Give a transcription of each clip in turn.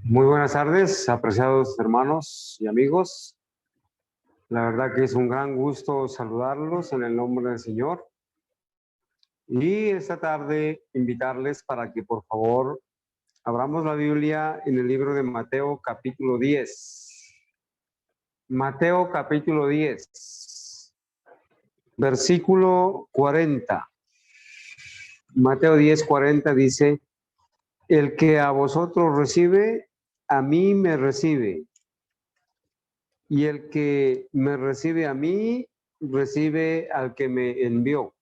Muy buenas tardes, apreciados hermanos y amigos. La verdad que es un gran gusto saludarlos en el nombre del Señor. Y esta tarde invitarles para que por favor abramos la Biblia en el libro de Mateo capítulo 10. Mateo capítulo 10, versículo 40. Mateo 10:40 dice: el que a vosotros recibe, a mí me recibe. Y el que me recibe a mí, recibe al que me envió.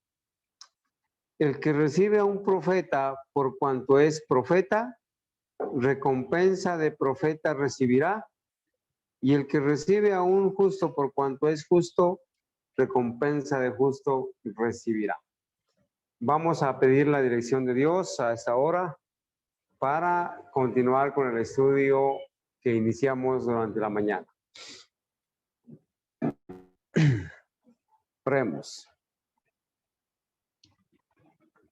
El que recibe a un profeta por cuanto es profeta, recompensa de profeta recibirá. Y el que recibe a un justo por cuanto es justo, recompensa de justo recibirá. Vamos a pedir la dirección de Dios a esta hora para continuar con el estudio que iniciamos durante la mañana. Oremos.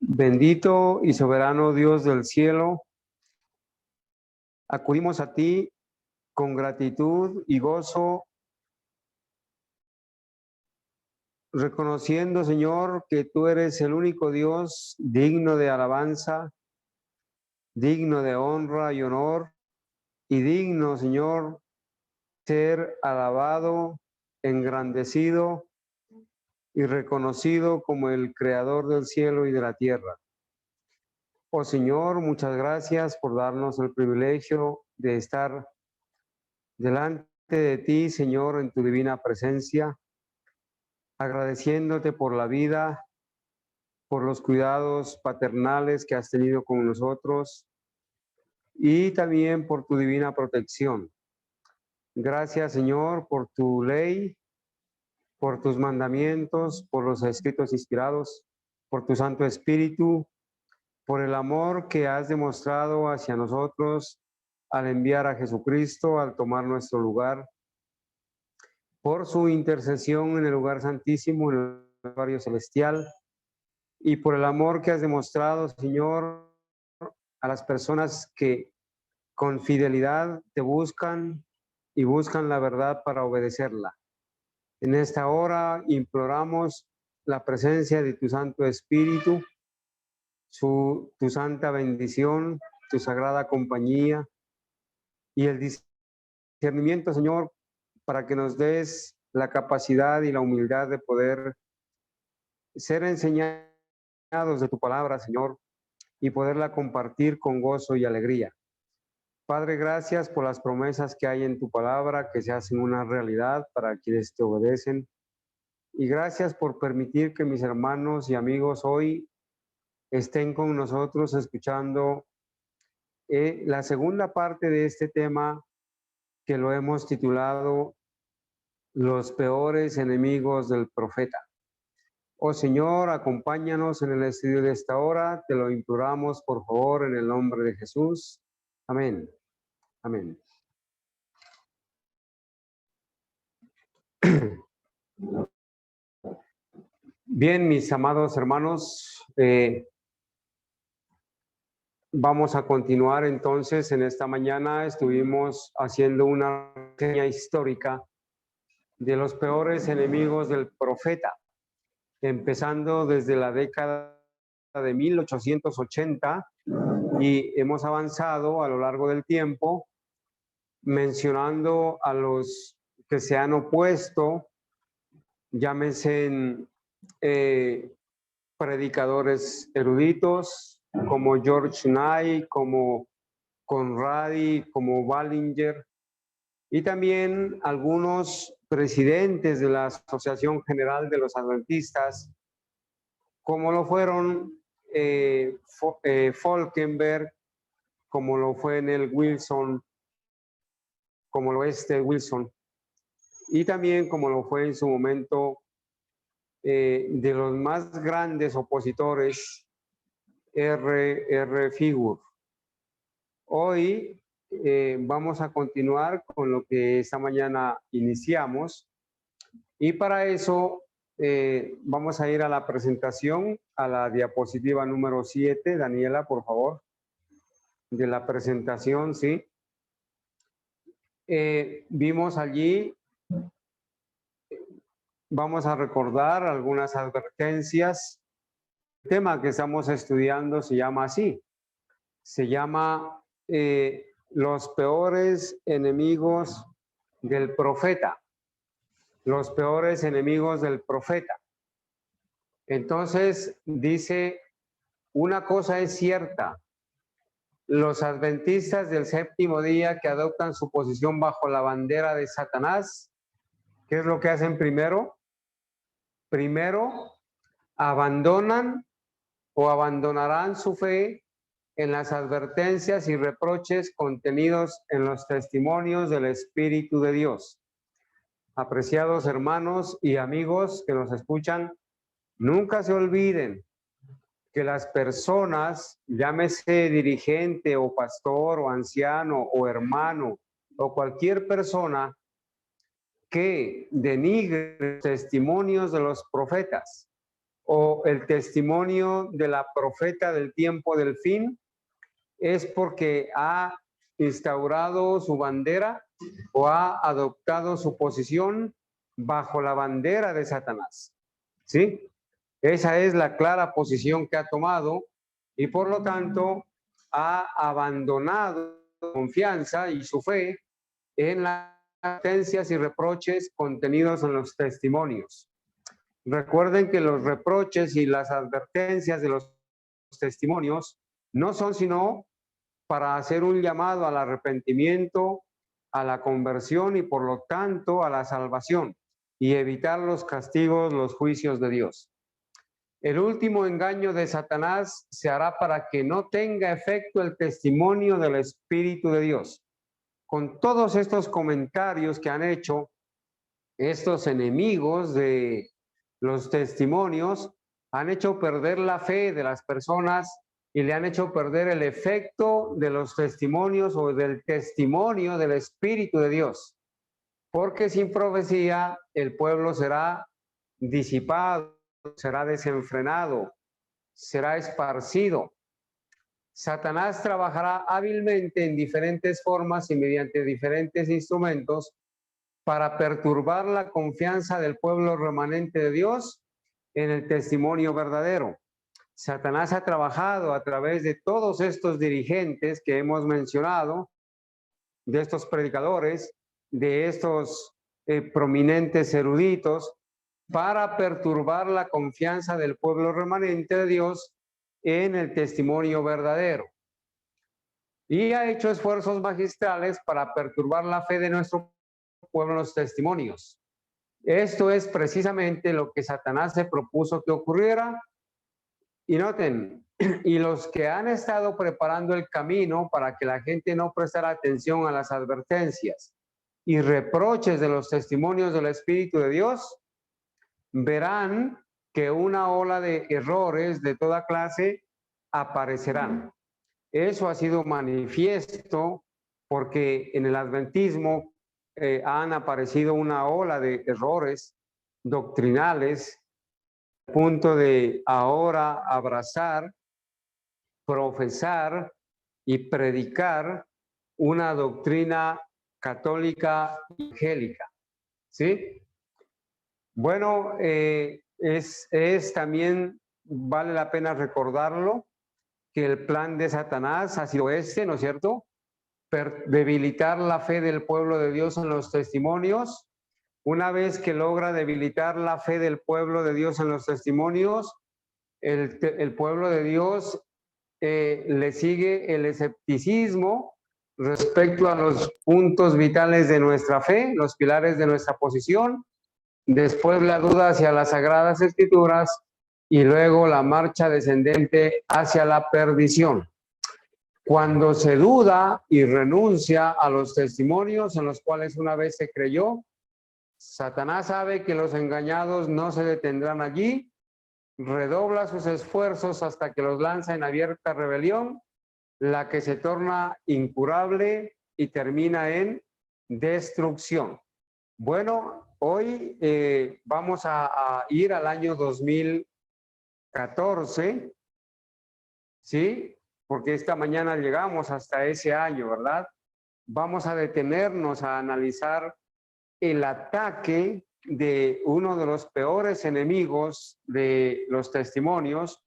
Bendito y soberano Dios del cielo, acudimos a ti con gratitud y gozo, reconociendo, Señor, que tú eres el único Dios digno de alabanza, digno de honra y honor, y digno, Señor, ser alabado, engrandecido y reconocido como el Creador del cielo y de la tierra. Oh Señor, muchas gracias por darnos el privilegio de estar delante de ti, Señor, en tu divina presencia, agradeciéndote por la vida, por los cuidados paternales que has tenido con nosotros y también por tu divina protección. Gracias, Señor, por tu ley, por tus mandamientos, por los escritos inspirados, por tu Santo Espíritu, por el amor que has demostrado hacia nosotros al enviar a Jesucristo, al tomar nuestro lugar, por su intercesión en el lugar santísimo, en el santuario celestial, y por el amor que has demostrado, Señor, a las personas que con fidelidad te buscan y buscan la verdad para obedecerla. En esta hora imploramos la presencia de tu Santo Espíritu, tu santa bendición, tu sagrada compañía y el discernimiento, Señor, para que nos des la capacidad y la humildad de poder ser enseñados de tu palabra, Señor, y poderla compartir con gozo y alegría. Padre, gracias por las promesas que hay en tu palabra, que se hacen una realidad para quienes te obedecen. Y gracias por permitir que mis hermanos y amigos hoy estén con nosotros escuchando la segunda parte de este tema que lo hemos titulado Los peores enemigos del profeta. Oh Señor, acompáñanos en el estudio de esta hora, te lo imploramos por favor en el nombre de Jesús. Amén. Amén. Bien, mis amados hermanos, vamos a continuar entonces. En esta mañana estuvimos haciendo una reseña histórica de los peores enemigos del profeta, empezando desde la década de 1880 y hemos avanzado a lo largo del tiempo mencionando a los que se han opuesto, llámense predicadores eruditos como George Knight, como Conradi, como Ballinger, y también algunos presidentes de la Asociación General de los Adventistas, como lo fueron Falkenberg, como lo fue Nell Wilson, como lo es Ted Wilson, y también como lo fue en su momento de los más grandes opositores, R. Figur. Hoy vamos a continuar con lo que esta mañana iniciamos y para eso vamos a ir a la presentación, a la diapositiva número 7. Daniela, por favor, de la presentación, ¿sí? vimos allí, vamos a recordar algunas advertencias. El tema que estamos estudiando se llama así, se llama los peores enemigos del profeta, los peores enemigos del profeta. Entonces dice, una cosa es cierta, los adventistas del séptimo día que adoptan su posición bajo la bandera de Satanás, ¿qué es lo que hacen primero? Primero, abandonan o abandonarán su fe en las advertencias y reproches contenidos en los testimonios del Espíritu de Dios. Apreciados hermanos y amigos que nos escuchan, nunca se olviden que las personas, llámese dirigente o pastor o anciano o hermano o cualquier persona que denigre testimonios de los profetas o el testimonio de la profeta del tiempo del fin, es porque ha instaurado su bandera o ha adoptado su posición bajo la bandera de Satanás. ¿Sí? Esa es la clara posición que ha tomado y por lo tanto ha abandonado su confianza y su fe en las advertencias y reproches contenidos en los testimonios. Recuerden que los reproches y las advertencias de los testimonios no son sino para hacer un llamado al arrepentimiento, a la conversión y por lo tanto a la salvación y evitar los castigos, los juicios de Dios. El último engaño de Satanás se hará para que no tenga efecto el testimonio del Espíritu de Dios. Con todos estos comentarios que han hecho estos enemigos de los testimonios, han hecho perder la fe de las personas y le han hecho perder el efecto de los testimonios o del testimonio del Espíritu de Dios. Porque sin profecía el pueblo será disipado, será desenfrenado, será esparcido. Satanás trabajará hábilmente en diferentes formas y mediante diferentes instrumentos para perturbar la confianza del pueblo remanente de Dios en el testimonio verdadero. Satanás ha trabajado a través de todos estos dirigentes que hemos mencionado, de estos predicadores, de estos prominentes eruditos, para perturbar la confianza del pueblo remanente de Dios en el testimonio verdadero. Y ha hecho esfuerzos magistrales para perturbar la fe de nuestro pueblo en los testimonios. Esto es precisamente lo que Satanás se propuso que ocurriera. Y noten, y los que han estado preparando el camino para que la gente no prestara atención a las advertencias y reproches de los testimonios del Espíritu de Dios, verán que una ola de errores de toda clase aparecerán. Eso ha sido manifiesto porque en el adventismo han aparecido una ola de errores doctrinales, al punto de ahora abrazar, profesar y predicar una doctrina católica evangélica. ¿Sí? Bueno, es también, vale la pena recordarlo, que el plan de Satanás ha sido este, ¿no es cierto? Debilitar la fe del pueblo de Dios en los testimonios. Una vez que logra debilitar la fe del pueblo de Dios en los testimonios, el pueblo de Dios le sigue el escepticismo respecto a los puntos vitales de nuestra fe, los pilares de nuestra posición, después la duda hacia las Sagradas Escrituras y luego la marcha descendente hacia la perdición. Cuando se duda y renuncia a los testimonios en los cuales una vez se creyó, Satanás sabe que los engañados no se detendrán allí, redobla sus esfuerzos hasta que los lanza en abierta rebelión, la que se torna incurable y termina en destrucción. Bueno, hoy vamos a ir al año 2014, ¿sí? Porque esta mañana llegamos hasta ese año, ¿verdad? vamos a detenernos a analizar el ataque de uno de los peores enemigos de los testimonios,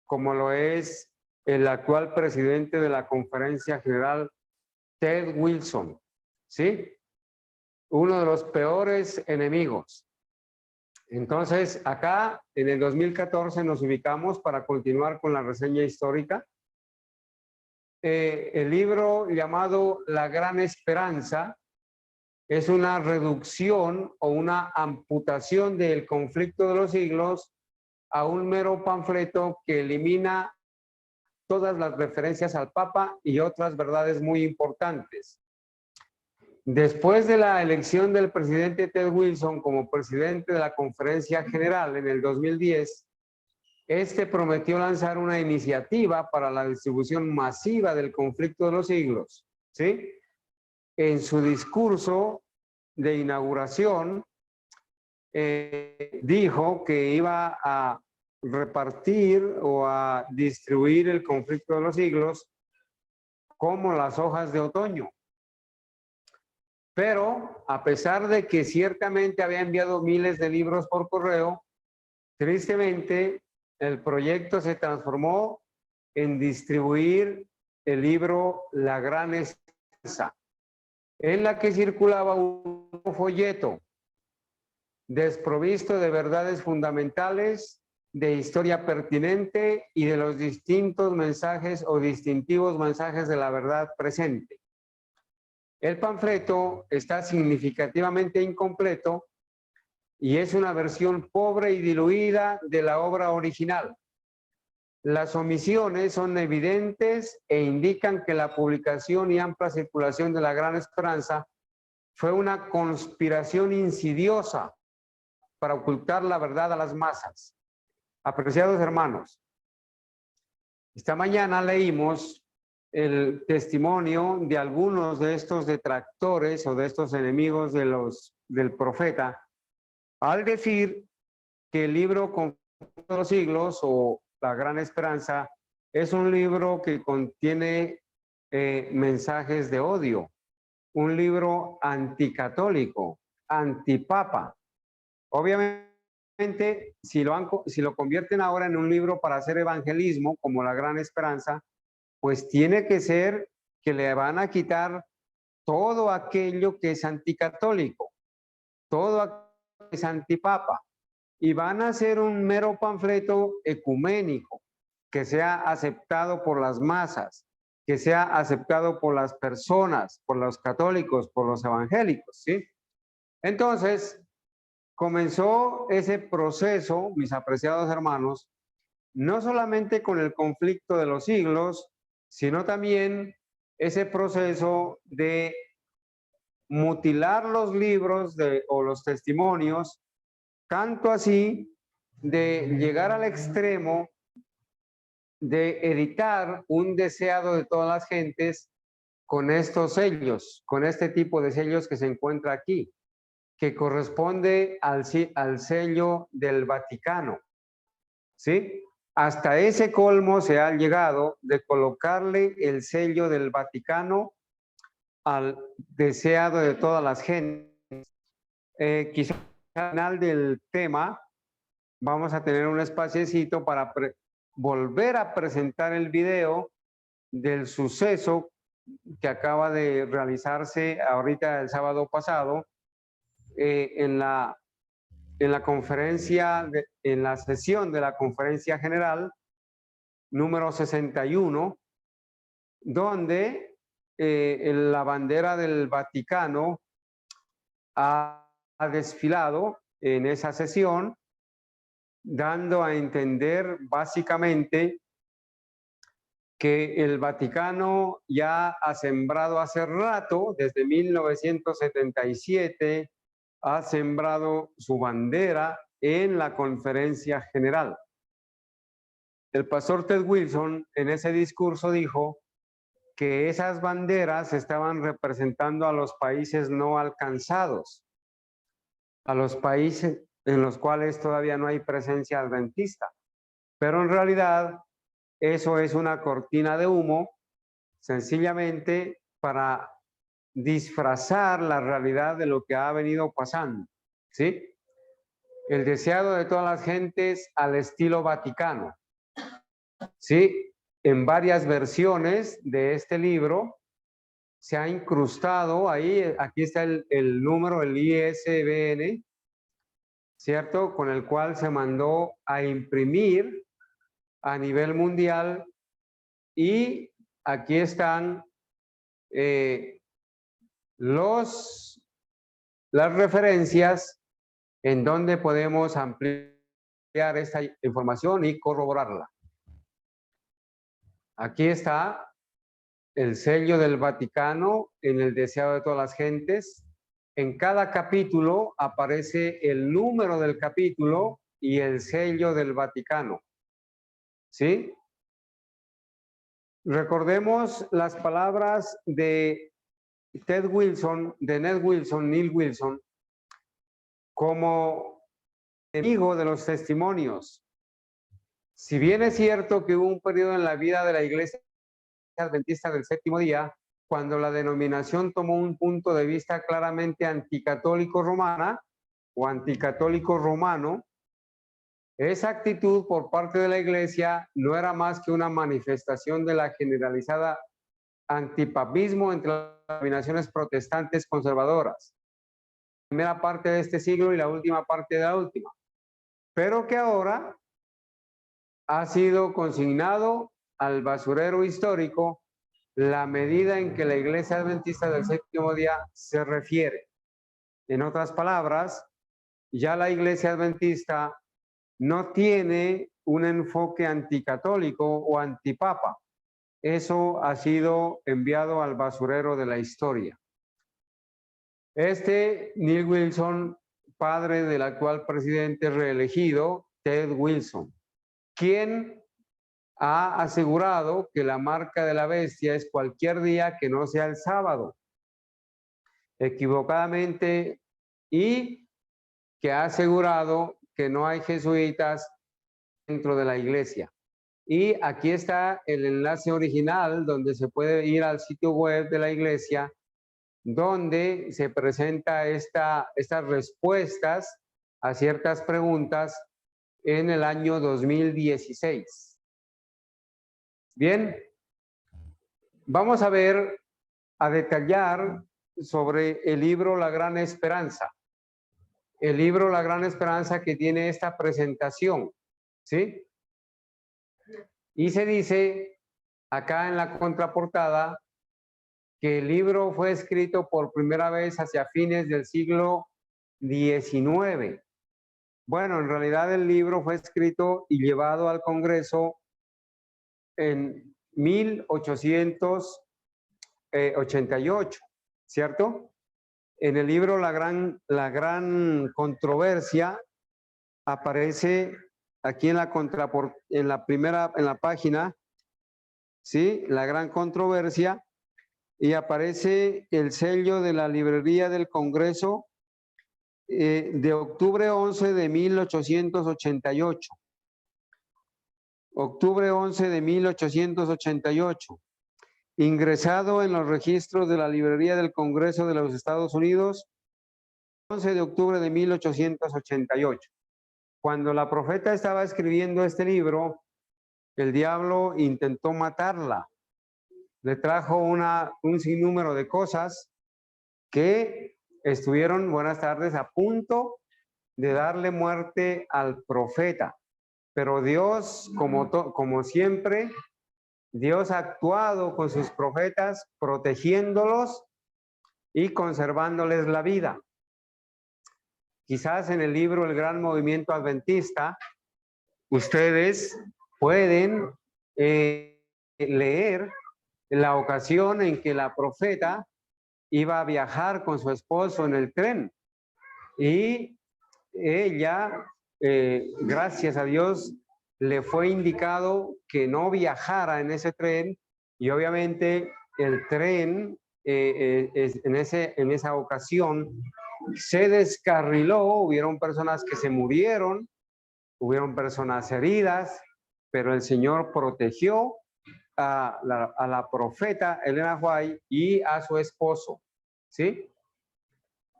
como lo es el actual presidente de la Conferencia General, Ted Wilson, ¿sí? Uno de los peores enemigos. Entonces, acá en el 2014 nos ubicamos para continuar con la reseña histórica. El libro llamado La Gran Esperanza es una reducción o una amputación del conflicto de los siglos a un mero panfleto que elimina todas las referencias al Papa y otras verdades muy importantes. Después de la elección del presidente Ted Wilson como presidente de la Conferencia General en el 2010, este prometió lanzar una iniciativa para la distribución masiva del conflicto de los siglos, ¿sí? En su discurso de inauguración, dijo que iba a repartir o a distribuir el conflicto de los siglos como las hojas de otoño. Pero a pesar de que ciertamente había enviado miles de libros por correo, tristemente el proyecto se transformó en distribuir el libro La Gran Esperanza, en la que circulaba un folleto desprovisto de verdades fundamentales, de historia pertinente y de los distintos mensajes o distintivos mensajes de la verdad presente. El panfleto está significativamente incompleto y es una versión pobre y diluida de la obra original. Las omisiones son evidentes e indican que la publicación y amplia circulación de La Gran Esperanza fue una conspiración insidiosa para ocultar la verdad a las masas. Apreciados hermanos, esta mañana leímos el testimonio de algunos de estos detractores o de estos enemigos del profeta, al decir que el libro Conflicto de los Siglos o La Gran Esperanza es un libro que contiene mensajes de odio, un libro anticatólico, antipapa. Obviamente, si lo convierten ahora en un libro para hacer evangelismo, como La Gran Esperanza, pues tiene que ser que le van a quitar todo aquello que es anticatólico, todo aquello que es antipapa, y van a hacer un mero panfleto ecuménico, que sea aceptado por las masas, que sea aceptado por las personas, por los católicos, por los evangélicos, ¿sí? Entonces, comenzó ese proceso, mis apreciados hermanos, no solamente con el conflicto de los siglos, sino también ese proceso de mutilar los libros o los testimonios, tanto así de llegar al extremo de editar un deseado de todas las gentes con estos sellos, con este tipo de sellos que se encuentra aquí, que corresponde al sello del Vaticano, ¿sí? Hasta ese colmo se ha llegado de colocarle el sello del Vaticano al deseado de todas las gentes. Quizá al final del tema vamos a tener un espaciecito para volver a presentar el video del suceso que acaba de realizarse ahorita el sábado pasado en la conferencia, en la sesión de la Conferencia General número 61, donde la bandera del Vaticano ha desfilado en esa sesión, dando a entender básicamente que el Vaticano ya ha sembrado hace rato, desde 1977, ha sembrado su bandera en la Conferencia General. El pastor Ted Wilson en ese discurso dijo que esas banderas estaban representando a los países no alcanzados, a los países en los cuales todavía no hay presencia adventista. Pero en realidad eso es una cortina de humo, sencillamente para disfrazar la realidad de lo que ha venido pasando, ¿sí? El deseado de todas las gentes al estilo Vaticano, ¿sí? En varias versiones de este libro se ha incrustado ahí, aquí está el número, el ISBN, ¿cierto? Con el cual se mandó a imprimir a nivel mundial, y aquí están las referencias en donde podemos ampliar esta información y corroborarla. Aquí está el sello del Vaticano en el deseado de todas las gentes. En cada capítulo aparece el número del capítulo y el sello del Vaticano, ¿sí? Recordemos las palabras de Ted Wilson, de Ned Wilson, Neil Wilson, como enemigo de los testimonios. Si bien es cierto que hubo un periodo en la vida de la Iglesia Adventista del Séptimo Día cuando la denominación tomó un punto de vista claramente anticatólico romana o anticatólico romano, esa actitud por parte de la Iglesia no era más que una manifestación de la generalizada antipapismo entre las denominaciones protestantes conservadoras. La primera parte de este siglo y la última parte de la última. Pero que ahora ha sido consignado al basurero histórico la medida en que la Iglesia Adventista del Séptimo Día se refiere. En otras palabras, ya la Iglesia Adventista no tiene un enfoque anticatólico o antipapa. Eso ha sido enviado al basurero de la historia. Neil Wilson, padre del actual presidente reelegido, Ted Wilson, quien ha asegurado que la marca de la bestia es cualquier día que no sea el sábado, equivocadamente, y que ha asegurado que no hay jesuitas dentro de la iglesia. Y aquí está el enlace original donde se puede ir al sitio web de la iglesia, donde se presenta estas respuestas a ciertas preguntas en el año 2016. Bien, vamos a ver, a detallar sobre el libro La Gran Esperanza. El libro La Gran Esperanza que tiene esta presentación, ¿sí? Y se dice acá en la contraportada que el libro fue escrito por primera vez hacia fines del siglo XIX. Bueno, en realidad el libro fue escrito y llevado al Congreso en 1888, ¿cierto? En el libro La Gran Controversia aparece aquí en la página, ¿sí? La Gran Controversia, y aparece el sello de la librería del Congreso de octubre 11 de 1888. Octubre 11 de 1888. Ingresado en los registros de la librería del Congreso de los Estados Unidos, 11 de octubre de 1888. Cuando la profeta estaba escribiendo este libro, el diablo intentó matarla. Le trajo un sinnúmero de cosas que estuvieron, buenas tardes, a punto de darle muerte al profeta. Pero Dios, como siempre, Dios ha actuado con sus profetas, protegiéndolos y conservándoles la vida. Quizás en el libro El Gran Movimiento Adventista, ustedes pueden leer la ocasión en que la profeta iba a viajar con su esposo en el tren. Y ella, gracias a Dios, le fue indicado que no viajara en ese tren, y obviamente el tren en esa ocasión se descarriló, hubieron personas que se murieron, hubieron personas heridas, pero el Señor protegió a la profeta Elena White y a su esposo. ¿sí?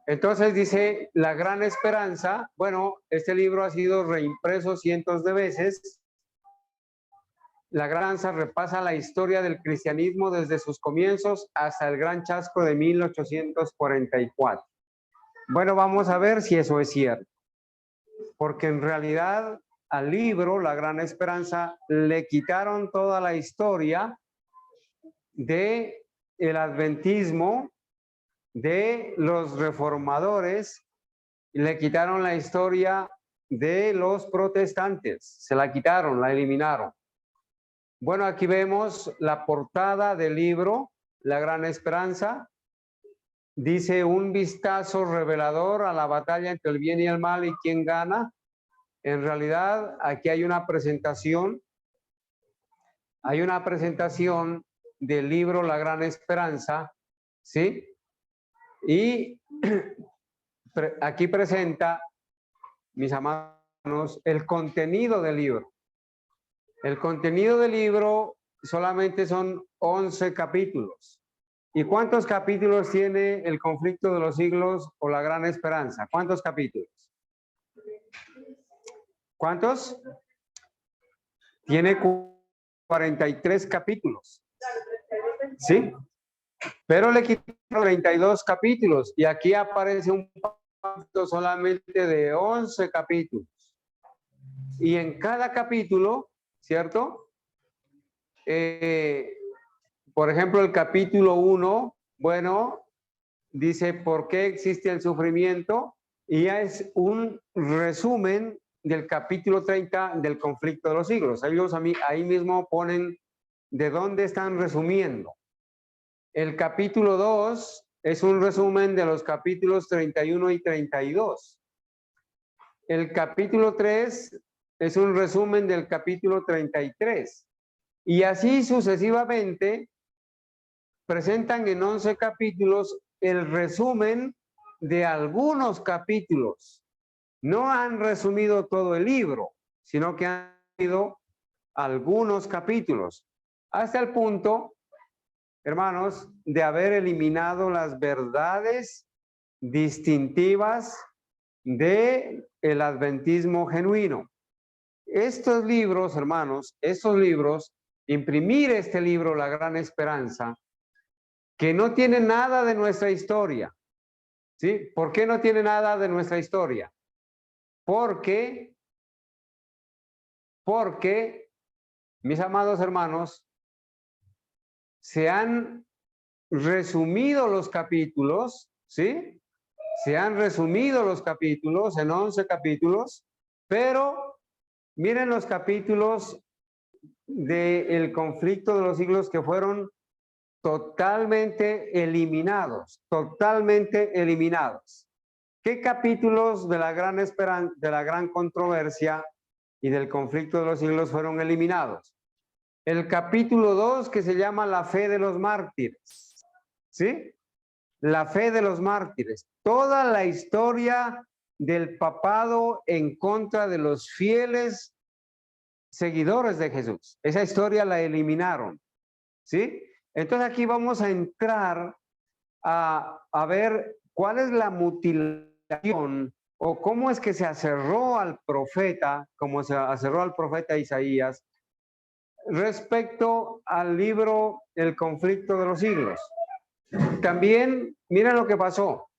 Entonces dice La Gran Esperanza. Bueno, este libro ha sido reimpreso cientos de veces. La Gran Esperanza repasa la historia del cristianismo desde sus comienzos hasta el gran chasco de 1844. Bueno, vamos a ver si eso es cierto, porque en realidad al libro La Gran Esperanza le quitaron toda la historia de el adventismo, de los reformadores, y le quitaron la historia de los protestantes, se la quitaron, la eliminaron. Bueno, aquí vemos la portada del libro La Gran Esperanza. Dice un vistazo revelador a la batalla entre el bien y el mal y quién gana. En realidad, aquí hay una presentación del libro La Gran Esperanza, ¿sí? Y aquí presenta, mis amados, el contenido del libro. El contenido del libro solamente son 11 capítulos. ¿Y cuántos capítulos tiene el conflicto de los siglos o la gran esperanza? ¿Cuántos capítulos? ¿Cuántos? Tiene 43 capítulos. ¿Sí? Pero le quitaron 32 capítulos y aquí aparece un pacto solamente de 11 capítulos. Y en cada capítulo, ¿cierto? Por ejemplo, el capítulo 1, bueno, dice por qué existe el sufrimiento y ya es un resumen del capítulo 30 del conflicto de los siglos. Ellos ahí mismo ponen de dónde están resumiendo. El capítulo 2 es un resumen de los capítulos 31 y 32. El capítulo 3 es un resumen del capítulo 33. Y así sucesivamente presentan en 11 capítulos el resumen de algunos capítulos. No han resumido todo el libro, sino que han sido algunos capítulos, hasta el punto, hermanos, de haber eliminado las verdades distintivas del adventismo genuino. Estos libros, hermanos, imprimir este libro, La Gran Esperanza, que no tiene nada de nuestra historia. ¿Sí? ¿Por qué no tiene nada de nuestra historia? Porque, mis amados hermanos, se han resumido los capítulos, ¿sí? Se han resumido los capítulos en 11 capítulos, pero miren los capítulos del conflicto de los siglos que fueron totalmente eliminados, totalmente eliminados. ¿Qué capítulos de la gran esperanza, de la gran controversia y del conflicto de los siglos fueron eliminados? El capítulo 2, que se llama La fe de los mártires, ¿sí? La fe de los mártires. Toda la historia del papado en contra de los fieles seguidores de Jesús. Esa historia la eliminaron, ¿sí? Entonces aquí vamos a entrar a ver cuál es la mutilación o cómo es que se aserró al profeta, como se aserró al profeta Isaías respecto al libro El conflicto de los siglos. También, miren lo que pasó.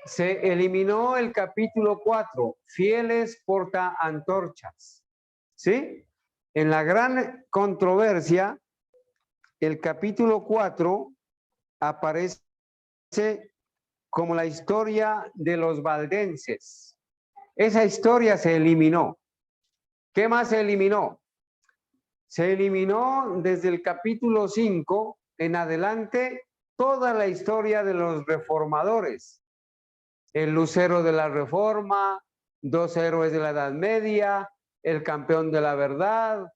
Se eliminó el capítulo 4, fieles porta antorchas, ¿sí? En la gran controversia, el capítulo 4 aparece como la historia de los valdenses. Esa historia se eliminó. ¿Qué más se eliminó? Se eliminó desde el capítulo 5 en adelante toda la historia de los reformadores. El lucero de la reforma, dos héroes de la Edad Media, el campeón de la verdad,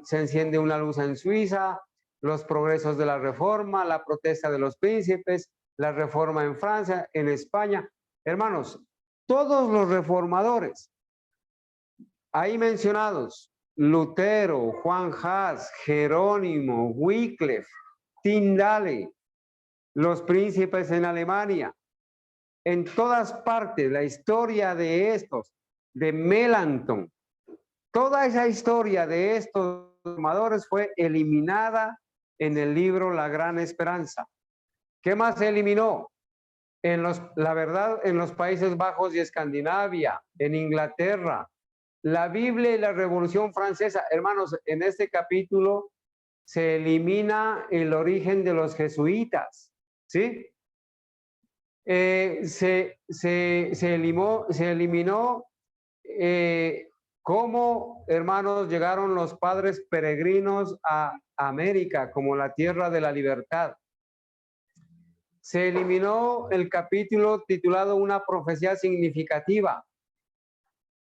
se enciende una luz en Suiza, los progresos de la reforma, la protesta de los príncipes, la reforma en Francia, en España. Hermanos, todos los reformadores ahí mencionados, Lutero, Juan Hus, Jerónimo, Wycliffe, Tyndale, los príncipes en Alemania. En todas partes, la historia de estos, de Melanchthon, toda esa historia de estos reformadores fue eliminada en el libro La Gran Esperanza. ¿Qué más se eliminó? La verdad, en los Países Bajos y Escandinavia, en Inglaterra, la Biblia y la Revolución Francesa. Hermanos, en este capítulo se elimina el origen de los jesuitas, ¿sí? Se eliminó cómo, hermanos, llegaron los padres peregrinos a América como la tierra de la libertad. Se eliminó el capítulo titulado Una profecía significativa.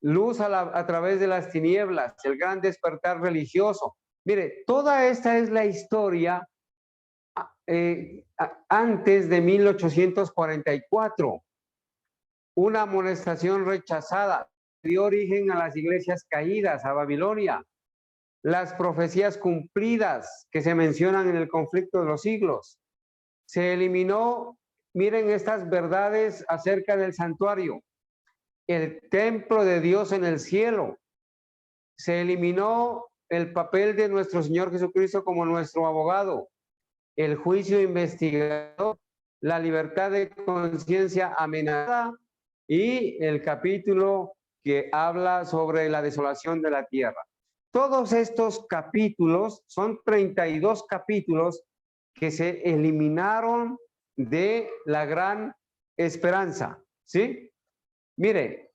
Luz a través de las tinieblas, el gran despertar religioso. Mire, toda esta es la historia antes de 1844. Una amonestación rechazada dio origen a las iglesias caídas, a Babilonia. Las profecías cumplidas que se mencionan en el conflicto de los siglos. Se eliminó, miren estas verdades acerca del santuario, el templo de Dios en el cielo. Se eliminó el papel de nuestro Señor Jesucristo como nuestro abogado, el juicio investigador, la libertad de conciencia amenazada y el capítulo que habla sobre la desolación de la tierra. Todos estos capítulos, son 32 capítulos que se eliminaron de la Gran Esperanza, ¿sí? Mire,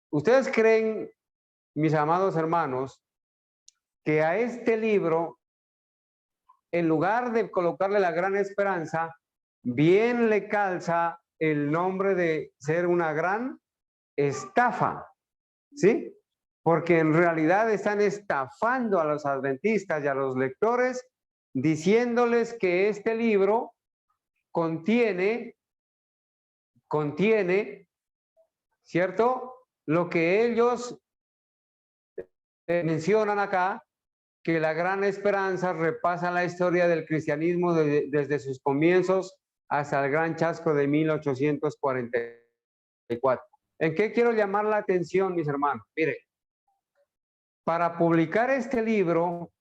¿ustedes creen, mis amados hermanos, que a este libro, en lugar de colocarle la Gran Esperanza, bien le calza el nombre de ser una gran estafa, ¿sí? Porque en realidad están estafando a los adventistas y a los lectores diciéndoles que este libro contiene, ¿cierto? Lo que ellos mencionan acá, que la Gran Esperanza repasa la historia del cristianismo desde sus comienzos hasta el gran chasco de 1844. ¿En qué quiero llamar la atención, mis hermanos? Mire, para publicar este libro,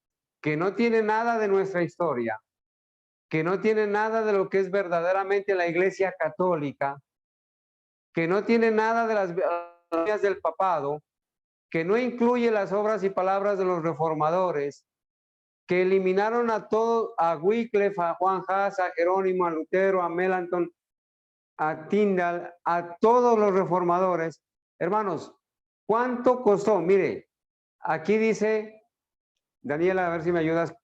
que no tiene nada de nuestra historia, que no tiene nada de lo que es verdaderamente la Iglesia Católica, que no tiene nada de las vías del papado, que no incluye las obras y palabras de los reformadores, que eliminaron a todos, a Wycliffe, a Juan Hus, a Jerónimo, a Lutero, a Melanchthon, a Tyndale, a todos los reformadores. Hermanos, ¿cuánto costó? Mire, aquí dice, Daniela, a ver si me ayudas,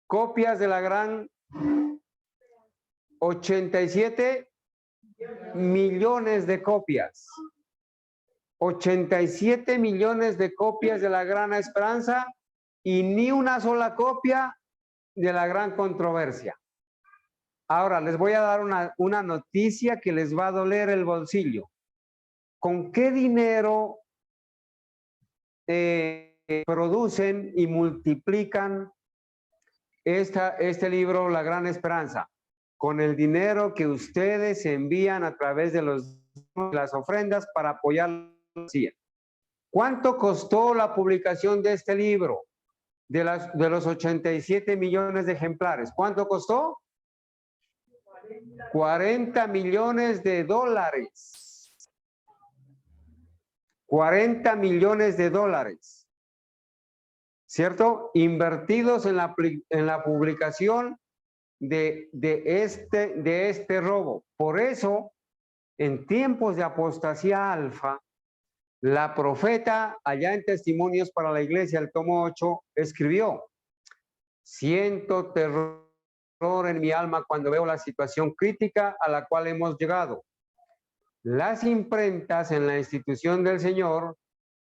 copias de la gran 87 millones de copias. 87 millones de copias de la Gran Esperanza y ni una sola copia de la Gran Controversia. Ahora, les voy a dar una noticia que les va a doler el bolsillo. ¿Con qué dinero producen y multiplican este libro, La Gran Esperanza? Con el dinero que ustedes envían a través de las ofrendas para apoyar la iglesia. ¿Cuánto costó la publicación de este libro? De los 87 millones de ejemplares. ¿Cuánto costó? 40 millones de dólares. 40 millones de dólares. ¿Cierto? Invertidos en la publicación de este robo. Por eso, en tiempos de apostasía alfa, la profeta, allá en Testimonios para la Iglesia, el tomo 8, escribió: siento terror en mi alma cuando veo la situación crítica a la cual hemos llegado. Las imprentas en la institución del Señor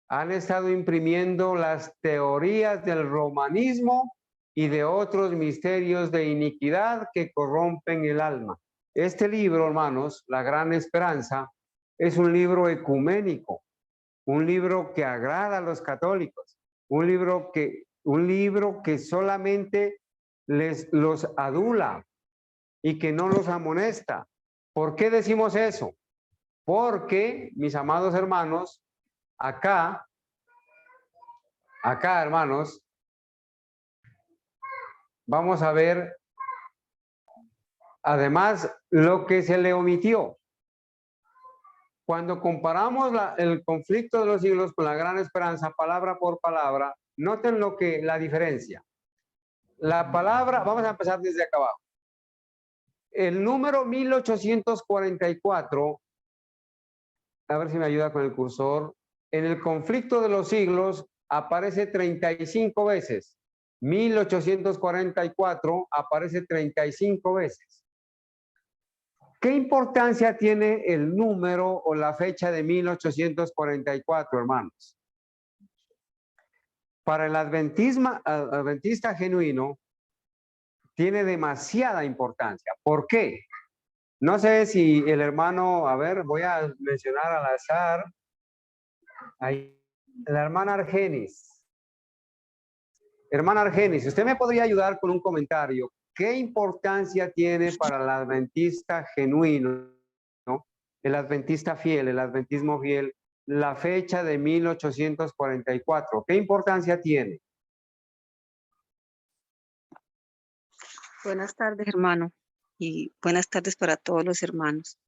han estado imprimiendo las teorías del romanismo y de otros misterios de iniquidad que corrompen el alma. Este libro, hermanos, La Gran Esperanza, es un libro ecuménico, un libro que agrada a los católicos, un libro que solamente los adula. y que no los amonesta. ¿Por qué decimos eso? Porque, mis amados hermanos, acá, hermanos, vamos a ver además lo que se le omitió. Cuando comparamos el conflicto de los siglos con la gran esperanza, palabra por palabra, noten la diferencia. La palabra, vamos a empezar desde acá abajo. El número 1844, a ver si me ayuda con el cursor, en el conflicto de los siglos aparece 35 veces. 1844 aparece 35 veces. ¿Qué importancia tiene el número o la fecha de 1844, hermanos? Para el adventista genuino, tiene demasiada importancia. ¿Por qué? No sé si el hermano, a ver, voy a mencionar al azar, ahí, la hermana Argenis. Hermana Argenis, ¿usted me podría ayudar con un comentario? ¿Qué importancia tiene para el adventista genuino, ¿no? El adventista fiel, el adventismo fiel, la fecha de 1844? ¿Qué importancia tiene? Buenas tardes, hermano, y buenas tardes para todos los hermanos.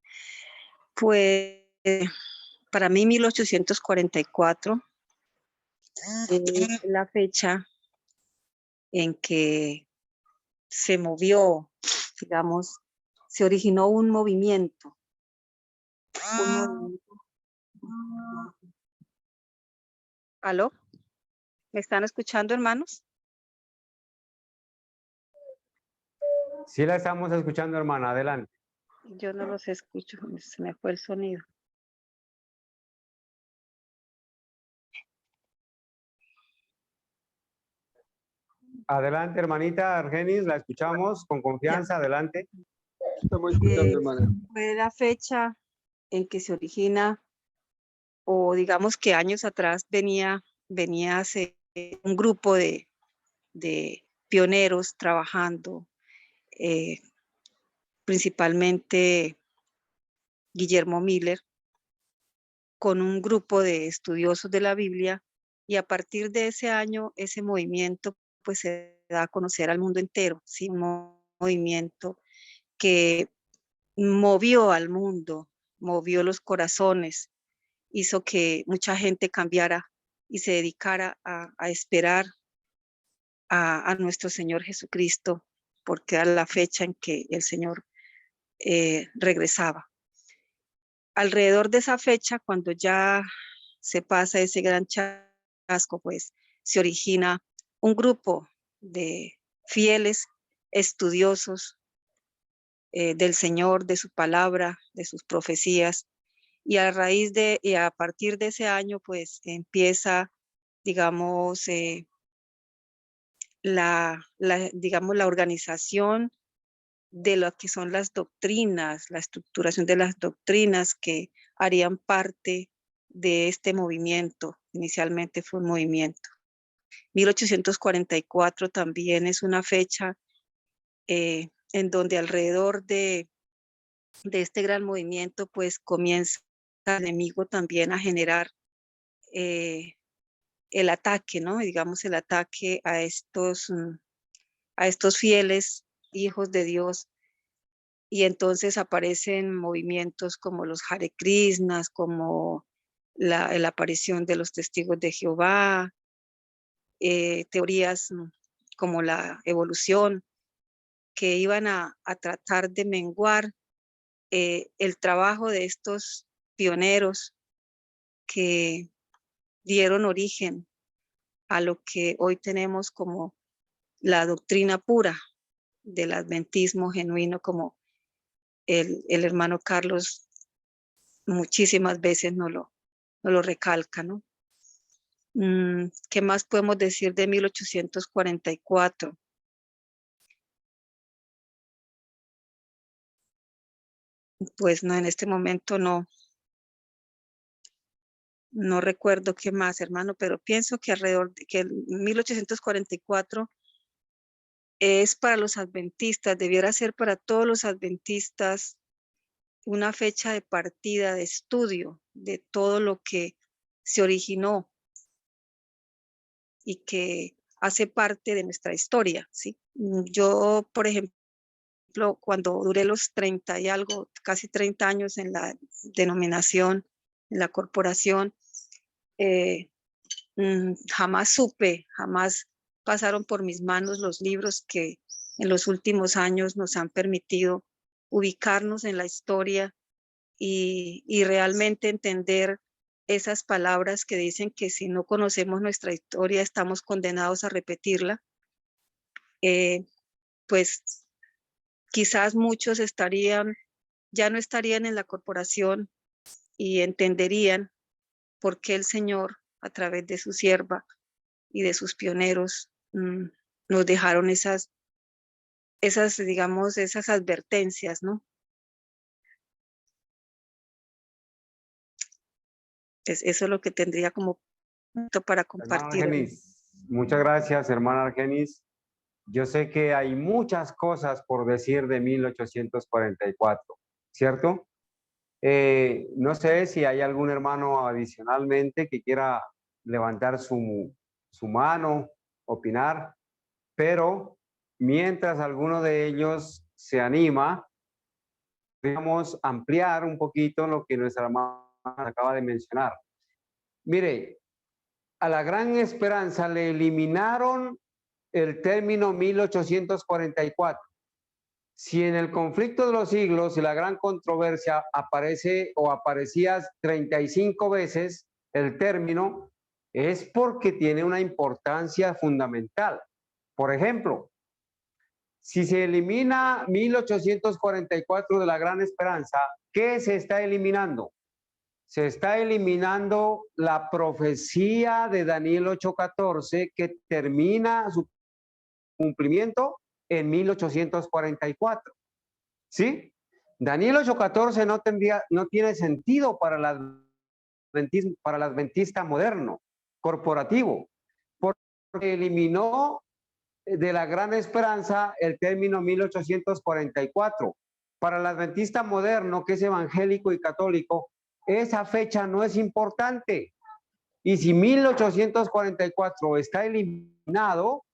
Pues para mí 1844 es la fecha en que se movió, digamos, se originó un movimiento. ¿Aló? ¿Me están escuchando, hermanos? Sí la estamos escuchando, hermana, adelante. Yo no los escucho, se me fue el sonido. Adelante, hermanita Argenis, la escuchamos con confianza, adelante. Estamos escuchando, hermana. Fue la fecha en que se origina, o digamos que años atrás venía a ser un grupo de pioneros trabajando, principalmente Guillermo Miller, con un grupo de estudiosos de la Biblia, y a partir de ese año, ese movimiento pues se da a conocer al mundo entero, ¿sí? Un movimiento que movió al mundo, movió los corazones, hizo que mucha gente cambiara y se dedicara a esperar a nuestro Señor Jesucristo, porque era la fecha en que el Señor regresaba. Alrededor de esa fecha, cuando ya se pasa ese gran chasco, pues se origina un grupo de fieles estudiosos del Señor, de su palabra, de sus profecías, y a partir de ese año, pues empieza, digamos, digamos, la organización de lo que son las doctrinas, la estructuración de las doctrinas que harían parte de este movimiento. Inicialmente fue un movimiento. 1844 también es una fecha en donde alrededor de este gran movimiento pues comienza el enemigo también a generar el ataque, ¿no? Digamos el ataque a estos fieles hijos de Dios. Y entonces aparecen movimientos como los Hare Krishnas, como la aparición de los testigos de Jehová, teorías como la evolución, que iban a tratar de menguar el trabajo de estos pioneros que dieron origen a lo que hoy tenemos como la doctrina pura del adventismo genuino, como el hermano Carlos muchísimas veces nos lo recalca, ¿no? ¿Qué más podemos decir de 1844? Pues no, en este momento no recuerdo qué más, hermano, pero pienso que alrededor de que 1844 es para los adventistas, debiera ser para todos los adventistas una fecha de partida, de estudio de todo lo que se originó y que hace parte de nuestra historia, ¿sí? Yo, por ejemplo, cuando duré los 30 y algo, casi 30 años en la denominación, en la corporación, jamás pasaron por mis manos los libros que en los últimos años nos han permitido ubicarnos en la historia y realmente entender esas palabras que dicen que si no conocemos nuestra historia estamos condenados a repetirla. Pues quizás muchos ya no estarían en la corporación y entenderían por qué el Señor, a través de su sierva y de sus pioneros, nos dejaron digamos, esas advertencias, ¿no? Eso es lo que tendría como punto para Hermana compartir. Argenis, muchas gracias, hermana Argenis. Yo sé que hay muchas cosas por decir de 1844, ¿cierto? No sé si hay algún hermano adicionalmente que quiera levantar su mano, opinar, pero mientras alguno de ellos se anima, podríamos ampliar un poquito lo que nuestra hermana acaba de mencionar. Mire, a la Gran Esperanza le eliminaron el término 1844. Si en el conflicto de los siglos y la gran controversia aparece o aparecía 35 veces el término, es porque tiene una importancia fundamental. Por ejemplo, si se elimina 1844 de la Gran Esperanza, ¿qué se está eliminando? Se está eliminando la profecía de Daniel 8:14 que termina su cumplimiento en 1844. ¿Sí? Daniel 8:14 no tiene sentido para el adventista moderno, corporativo, porque eliminó de la Gran Esperanza el término 1844. Para el adventista moderno, que es evangélico y católico, esa fecha no es importante. Y si 1844 está eliminado,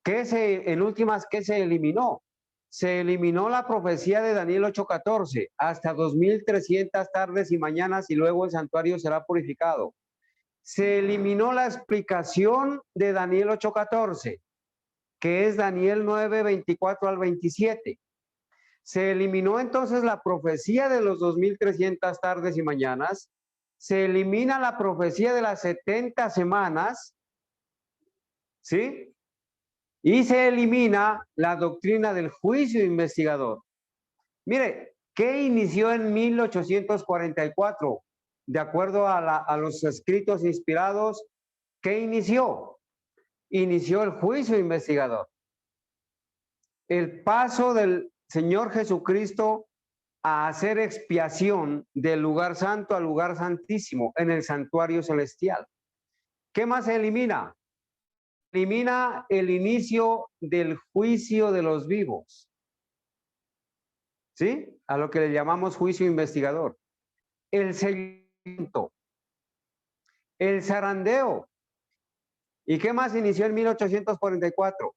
en últimas, ¿qué se eliminó? Se eliminó la profecía de Daniel 8:14, hasta 2300 tardes y mañanas y luego el santuario será purificado. Se eliminó la explicación de Daniel 8:14, que es Daniel 9:24 al 27. Se eliminó entonces la profecía de los 2300 tardes y mañanas, se elimina la profecía de las 70 semanas, ¿sí? Y se elimina la doctrina del juicio investigador. Mire, ¿qué inició en 1844? De acuerdo a los escritos inspirados, ¿qué inició? Inició el juicio investigador. El paso del Señor Jesucristo a hacer expiación del lugar santo al lugar santísimo en el santuario celestial. ¿Qué más se elimina? Elimina el inicio del juicio de los vivos, ¿sí? A lo que le llamamos juicio investigador. El seguimiento, el zarandeo. ¿Y qué más inició en 1844?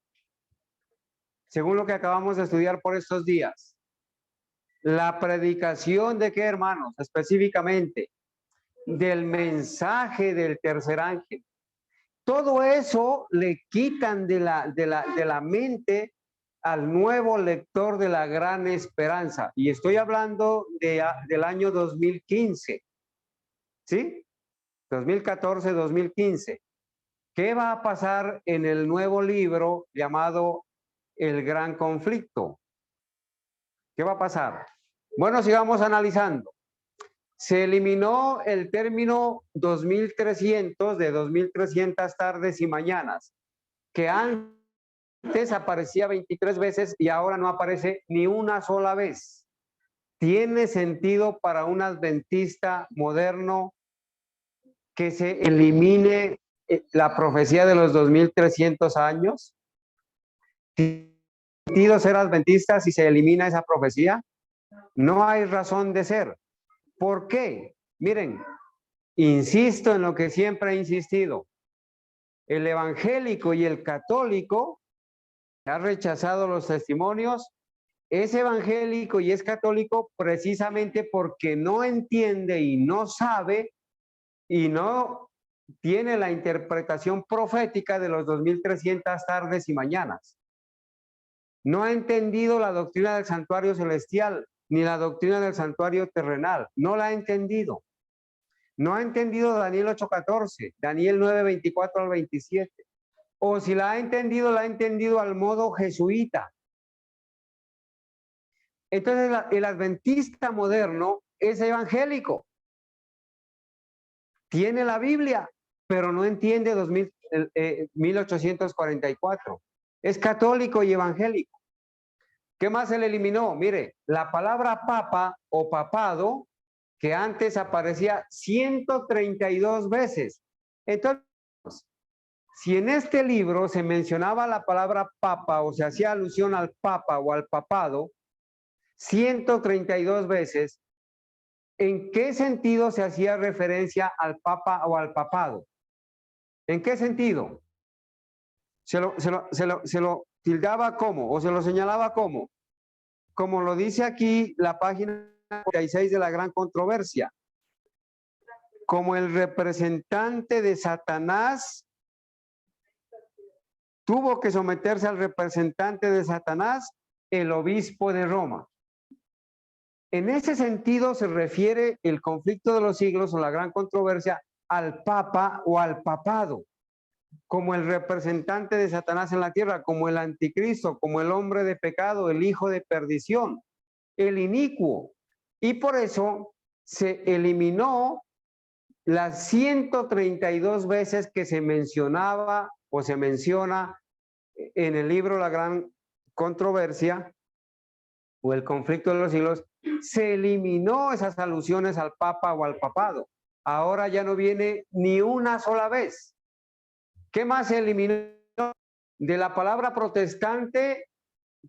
Según lo que acabamos de estudiar por estos días. La predicación de qué, hermanos, específicamente, del mensaje del tercer ángel. Todo eso le quitan de la mente al nuevo lector de la Gran Esperanza. Y estoy hablando del año 2015, ¿sí? 2014, 2015. ¿Qué va a pasar en el nuevo libro llamado El Gran Conflicto? ¿Qué va a pasar? Bueno, sigamos analizando. Se eliminó el término 2300 de 2300 tardes y mañanas, que antes aparecía 23 veces y ahora no aparece ni una sola vez. ¿Tiene sentido para un adventista moderno que se elimine la profecía de los 2300 años? sentido ser adventista si se elimina esa profecía? No hay razón de ser. ¿Por qué? Miren, insisto en lo que siempre he insistido. El evangélico y el católico ha rechazado los testimonios. Es evangélico y es católico precisamente porque no entiende y no sabe y no tiene la interpretación profética de los 2300 tardes y mañanas. No ha entendido la doctrina del santuario celestial ni la doctrina del santuario terrenal. No la ha entendido. No ha entendido Daniel 8:14, Daniel 9:24 al 27. O si la ha entendido al modo jesuita. Entonces el adventista moderno es evangélico. Tiene la Biblia, pero no entiende 1844. Es católico y evangélico. ¿Qué más se le eliminó? Mire, la palabra papa o papado, que antes aparecía 132 veces. Entonces, si en este libro se mencionaba la palabra papa o se hacía alusión al papa o al papado 132 veces, ¿en qué sentido se hacía referencia al papa o al papado? ¿En qué sentido? ¿Se lo tildaba como o se lo señalaba como? Como lo dice aquí la página 46 de la Gran Controversia, como el representante de Satanás tuvo que someterse al representante de Satanás, el obispo de Roma. En ese sentido se refiere el conflicto de los siglos o la Gran Controversia al papa o al papado, como el representante de Satanás en la tierra, como el anticristo, como el hombre de pecado, el hijo de perdición, el inicuo. Y por eso se eliminó las 132 veces que se mencionaba o se menciona en el libro La Gran Controversia o el conflicto de los siglos. Se eliminó esas alusiones al papa o al papado. Ahora ya no viene ni una sola vez. ¿Qué más se eliminó? De la palabra protestante,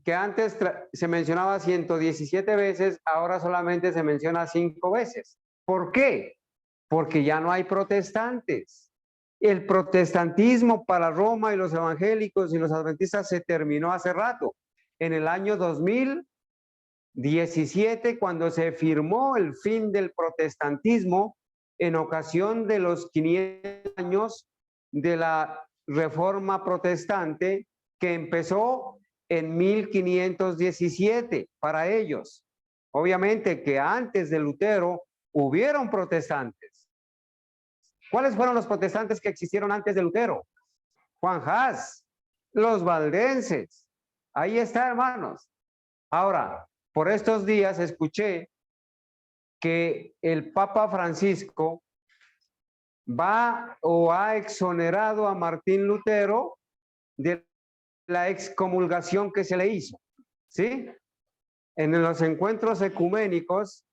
que antes se mencionaba 117 veces, ahora solamente se menciona 5 veces. ¿Por qué? Porque ya no hay protestantes. El protestantismo para Roma y los evangélicos y los adventistas se terminó hace rato. En el año 2017, cuando se firmó el fin del protestantismo en ocasión de los 500 años de la Reforma Protestante, que empezó en 1517 para ellos. Obviamente que antes de Lutero hubieron protestantes. ¿Cuáles fueron los protestantes que existieron antes de Lutero? Juan Hus, los valdenses. Ahí está, hermanos. Ahora, por estos días escuché que el Papa Francisco va o ha exonerado a Martín Lutero de la excomulgación que se le hizo, ¿sí? En los encuentros ecuménicos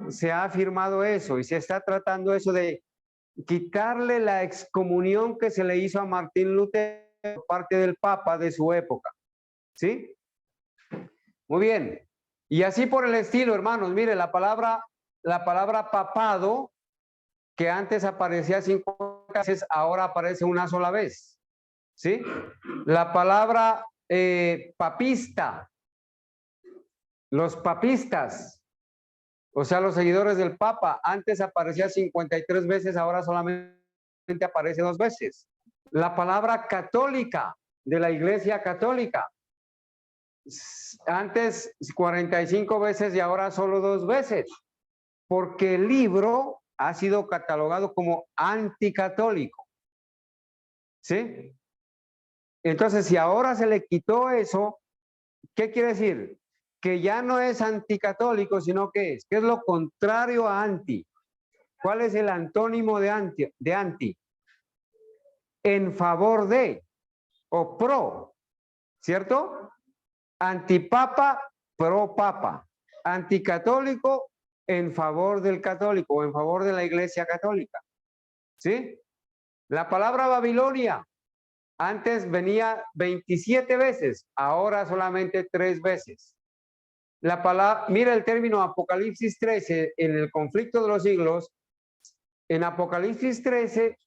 se ha afirmado eso y se está tratando eso de quitarle la excomunión que se le hizo a Martín Lutero por parte del Papa de su época, ¿sí? Muy bien. Y así por el estilo, hermanos, mire, la palabra papado, que antes aparecía 5 veces, ahora aparece una sola vez, ¿sí? La palabra papista, los papistas, o sea, los seguidores del Papa, antes aparecía 53 veces, ahora solamente aparece 2 veces. La palabra católica, de la Iglesia Católica, antes 45 veces y ahora solo 2 veces, porque el libro ha sido catalogado como anticatólico, ¿sí? Entonces, si ahora se le quitó eso, ¿qué quiere decir? Que ya no es anticatólico, sino que es lo contrario a anti. ¿Cuál es el antónimo de anti? En favor de o pro, ¿cierto? Antipapa, pro papa. Anticatólico, en favor del católico o en favor de la Iglesia Católica, ¿sí? La palabra Babilonia, Antes venía 27 veces, ahora solamente 3 veces. La palabra, mira el término Apocalipsis 13 en el conflicto de los siglos. En Apocalipsis 13,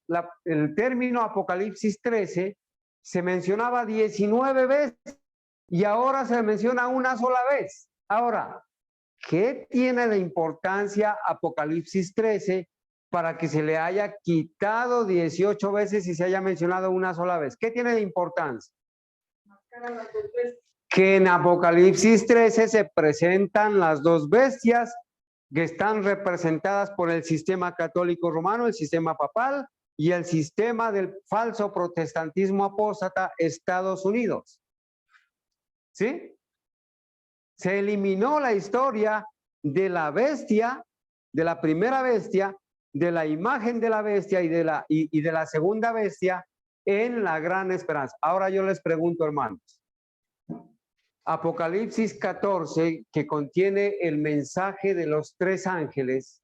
el término Apocalipsis 13 se mencionaba 19 veces y ahora se menciona una sola vez. Ahora, ¿qué tiene de importancia Apocalipsis 13 para que se le haya quitado 18 veces y se haya mencionado una sola vez? ¿Qué tiene de importancia? Que en Apocalipsis 13 se presentan las dos bestias que están representadas por el sistema católico romano, el sistema papal y el sistema del falso protestantismo apóstata Estados Unidos. ¿Sí? Se eliminó la historia de la bestia, de la primera bestia, de la imagen de la bestia y de la segunda bestia en la gran esperanza. Ahora yo les pregunto, hermanos, Apocalipsis 14, que contiene el mensaje de los 3 ángeles,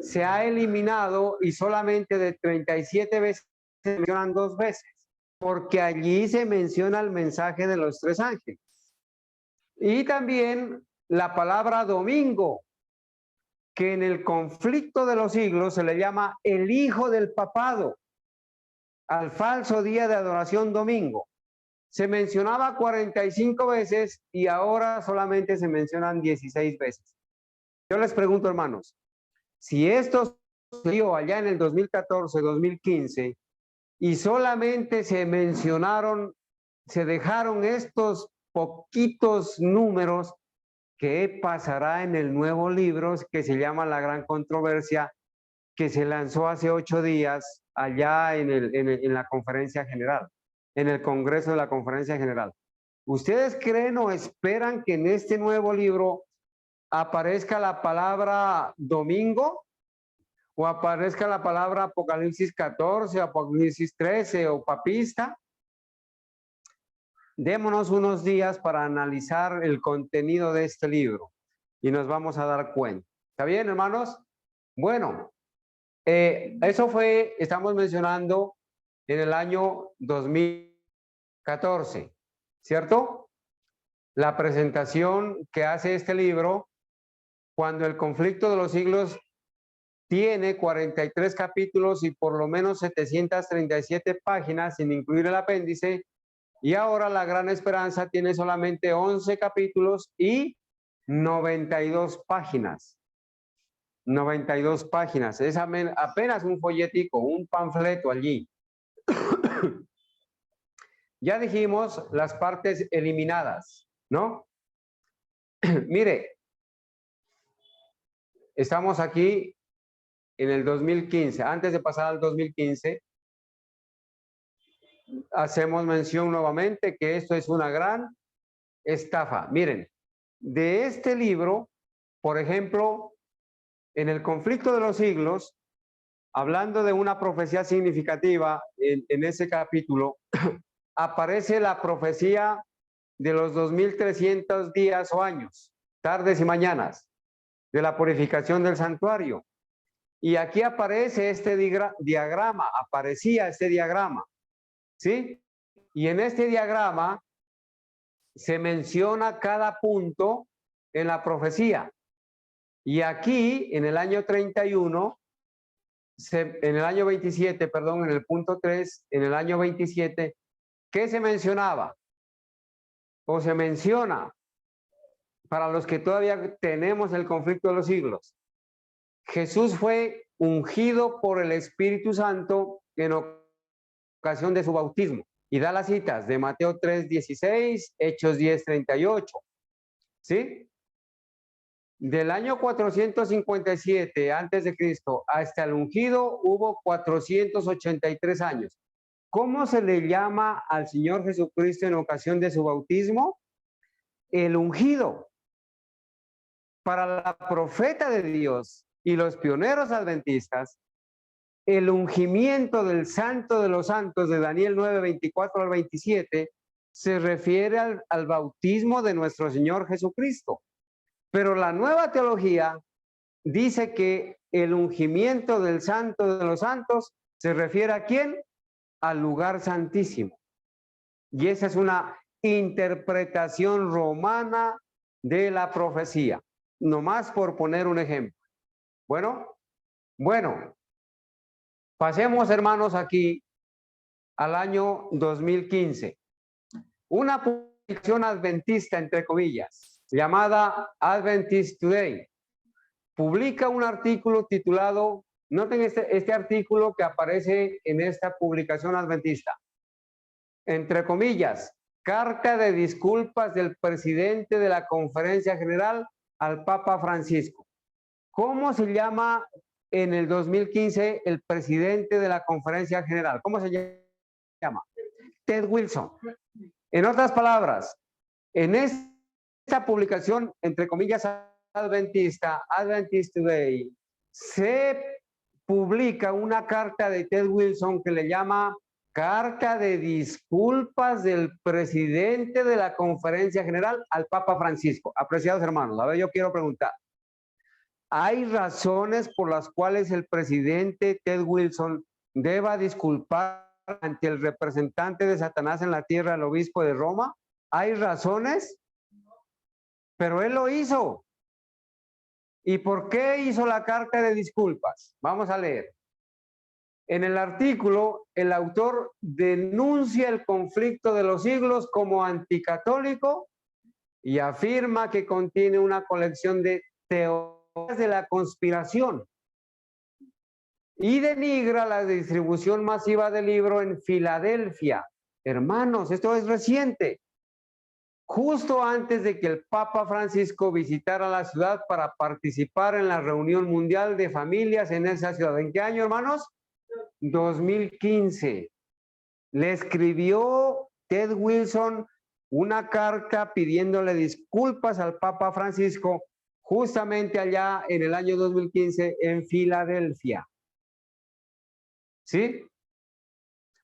se ha eliminado y solamente de 37 veces se mencionan 2 veces, porque allí se menciona el mensaje de los 3 ángeles. Y también la palabra domingo, que en el conflicto de los siglos se le llama el hijo del papado, al falso día de adoración domingo. Se mencionaba 45 veces y ahora solamente se mencionan 16 veces. Yo les pregunto, hermanos, si esto sucedió allá en el 2014, 2015, y solamente se mencionaron, se dejaron estos poquitos números, ¿qué pasará en el nuevo libro que se llama La Gran Controversia, que se lanzó hace 8 días allá en la conferencia general, en el Congreso de la Conferencia General? ¿Ustedes creen o esperan que en este nuevo libro aparezca la palabra domingo o aparezca la palabra Apocalipsis 14, Apocalipsis 13 o papista? Démonos unos días para analizar el contenido de este libro y nos vamos a dar cuenta. ¿Está bien, hermanos? Bueno, eso fue, estamos mencionando en el año 2014, ¿cierto? La presentación que hace este libro cuando el conflicto de los siglos tiene 43 capítulos y por lo menos 737 páginas, sin incluir el apéndice, y ahora La Gran Esperanza tiene solamente 11 capítulos y 92 páginas. 92 páginas, es apenas un folletico, un panfleto allí. Ya dijimos las partes eliminadas, ¿no? Mire, estamos aquí en el 2015. Antes de pasar al 2015, hacemos mención nuevamente que esto es una gran estafa. Miren, de este libro, por ejemplo, en el conflicto de los siglos, hablando de una profecía significativa en ese capítulo, aparece la profecía de los 2300 días o años, tardes y mañanas, de la purificación del santuario. Y aquí aparece este diagrama, aparecía este diagrama, ¿sí? Y en este diagrama se menciona cada punto en la profecía. Y aquí, en el año 31, en el año 27, perdón, en el punto 3, en el año 27, ¿qué se mencionaba? O se menciona, para los que todavía tenemos el conflicto de los siglos, Jesús fue ungido por el Espíritu Santo en ocasión de su bautismo. Y da las citas de Mateo 3:16, Hechos 10:38. ¿Sí? Del año 457 antes de Cristo hasta el ungido hubo 483 años. ¿Cómo se le llama al Señor Jesucristo en ocasión de su bautismo? El ungido. Para la profeta de Dios y los pioneros adventistas, el ungimiento del Santo de los Santos de Daniel 9:24 al 27 se refiere al bautismo de nuestro Señor Jesucristo. Pero la nueva teología dice que el ungimiento del Santo de los Santos se refiere ¿a quién? al lugar santísimo. Y esa es una interpretación romana de la profecía. Nomás por poner un ejemplo. Bueno, pasemos, hermanos, aquí al año 2015. Una publicación adventista, entre comillas, llamada Adventist Today, publica un artículo titulado, noten este artículo que aparece en esta publicación adventista, entre comillas, carta de disculpas del presidente de la Conferencia General al Papa Francisco. ¿Cómo se llama en el 2015 el presidente de la Conferencia General? ¿Cómo se llama? Ted Wilson. En otras palabras, en esta publicación, entre comillas, adventista, Adventist Today, se publica una carta de Ted Wilson que le llama Carta de Disculpas del presidente de la Conferencia General al Papa Francisco. Apreciados hermanos, a ver, yo quiero preguntar, ¿hay razones por las cuales el presidente Ted Wilson deba disculpar ante el representante de Satanás en la tierra, el obispo de Roma? ¿Hay razones? Pero él lo hizo. ¿Y por qué hizo la carta de disculpas? Vamos a leer. En el artículo, el autor denuncia el conflicto de los siglos como anticatólico y afirma que contiene una colección de teorías de la conspiración y denigra la distribución masiva del libro en Filadelfia. Hermanos, esto es reciente. Justo antes de que el Papa Francisco visitara la ciudad para participar en la reunión mundial de familias en esa ciudad. ¿En qué año, hermanos? 2015. Le escribió Ted Wilson una carta pidiéndole disculpas al Papa Francisco justamente allá en el año 2015 en Filadelfia. ¿Sí?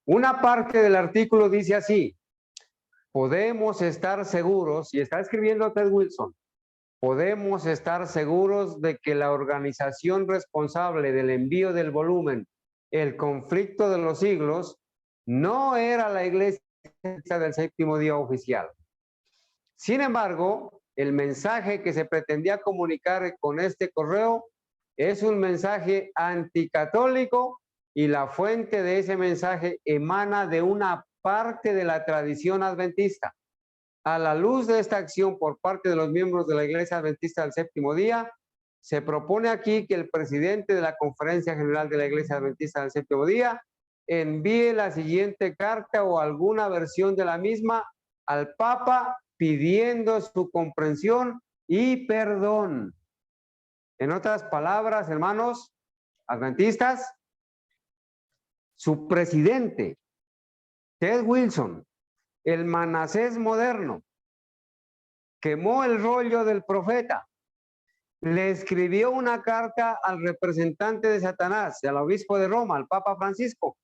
Una parte del artículo dice así: podemos estar seguros, y está escribiendo Ted Wilson, podemos estar seguros de que la organización responsable del envío del volumen El conflicto de los siglos no era la Iglesia del Séptimo Día oficial. Sin embargo, el mensaje que se pretendía comunicar con este correo es un mensaje anticatólico y la fuente de ese mensaje emana de una parte de la tradición adventista. A la luz de esta acción por parte de los miembros de la Iglesia Adventista del Séptimo Día, se propone aquí que el presidente de la Conferencia General de la Iglesia Adventista del Séptimo Día envíe la siguiente carta o alguna versión de la misma al Papa pidiendo su comprensión y perdón. En otras palabras, hermanos adventistas, su presidente, Ted Wilson, el Manasés moderno, quemó el rollo del profeta, le escribió una carta al representante de Satanás, al obispo de Roma, al Papa Francisco,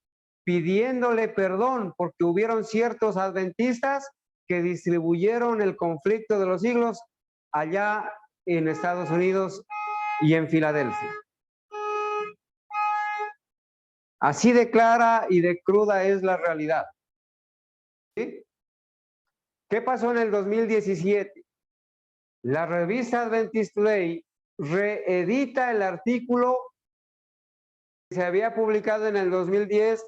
pidiéndole perdón porque hubieron ciertos adventistas que distribuyeron el conflicto de los siglos allá en Estados Unidos y en Filadelfia. Así de clara y de cruda es la realidad. ¿Sí? ¿Qué pasó en el 2017? La revista Adventist Today reedita el artículo que se había publicado en el 2010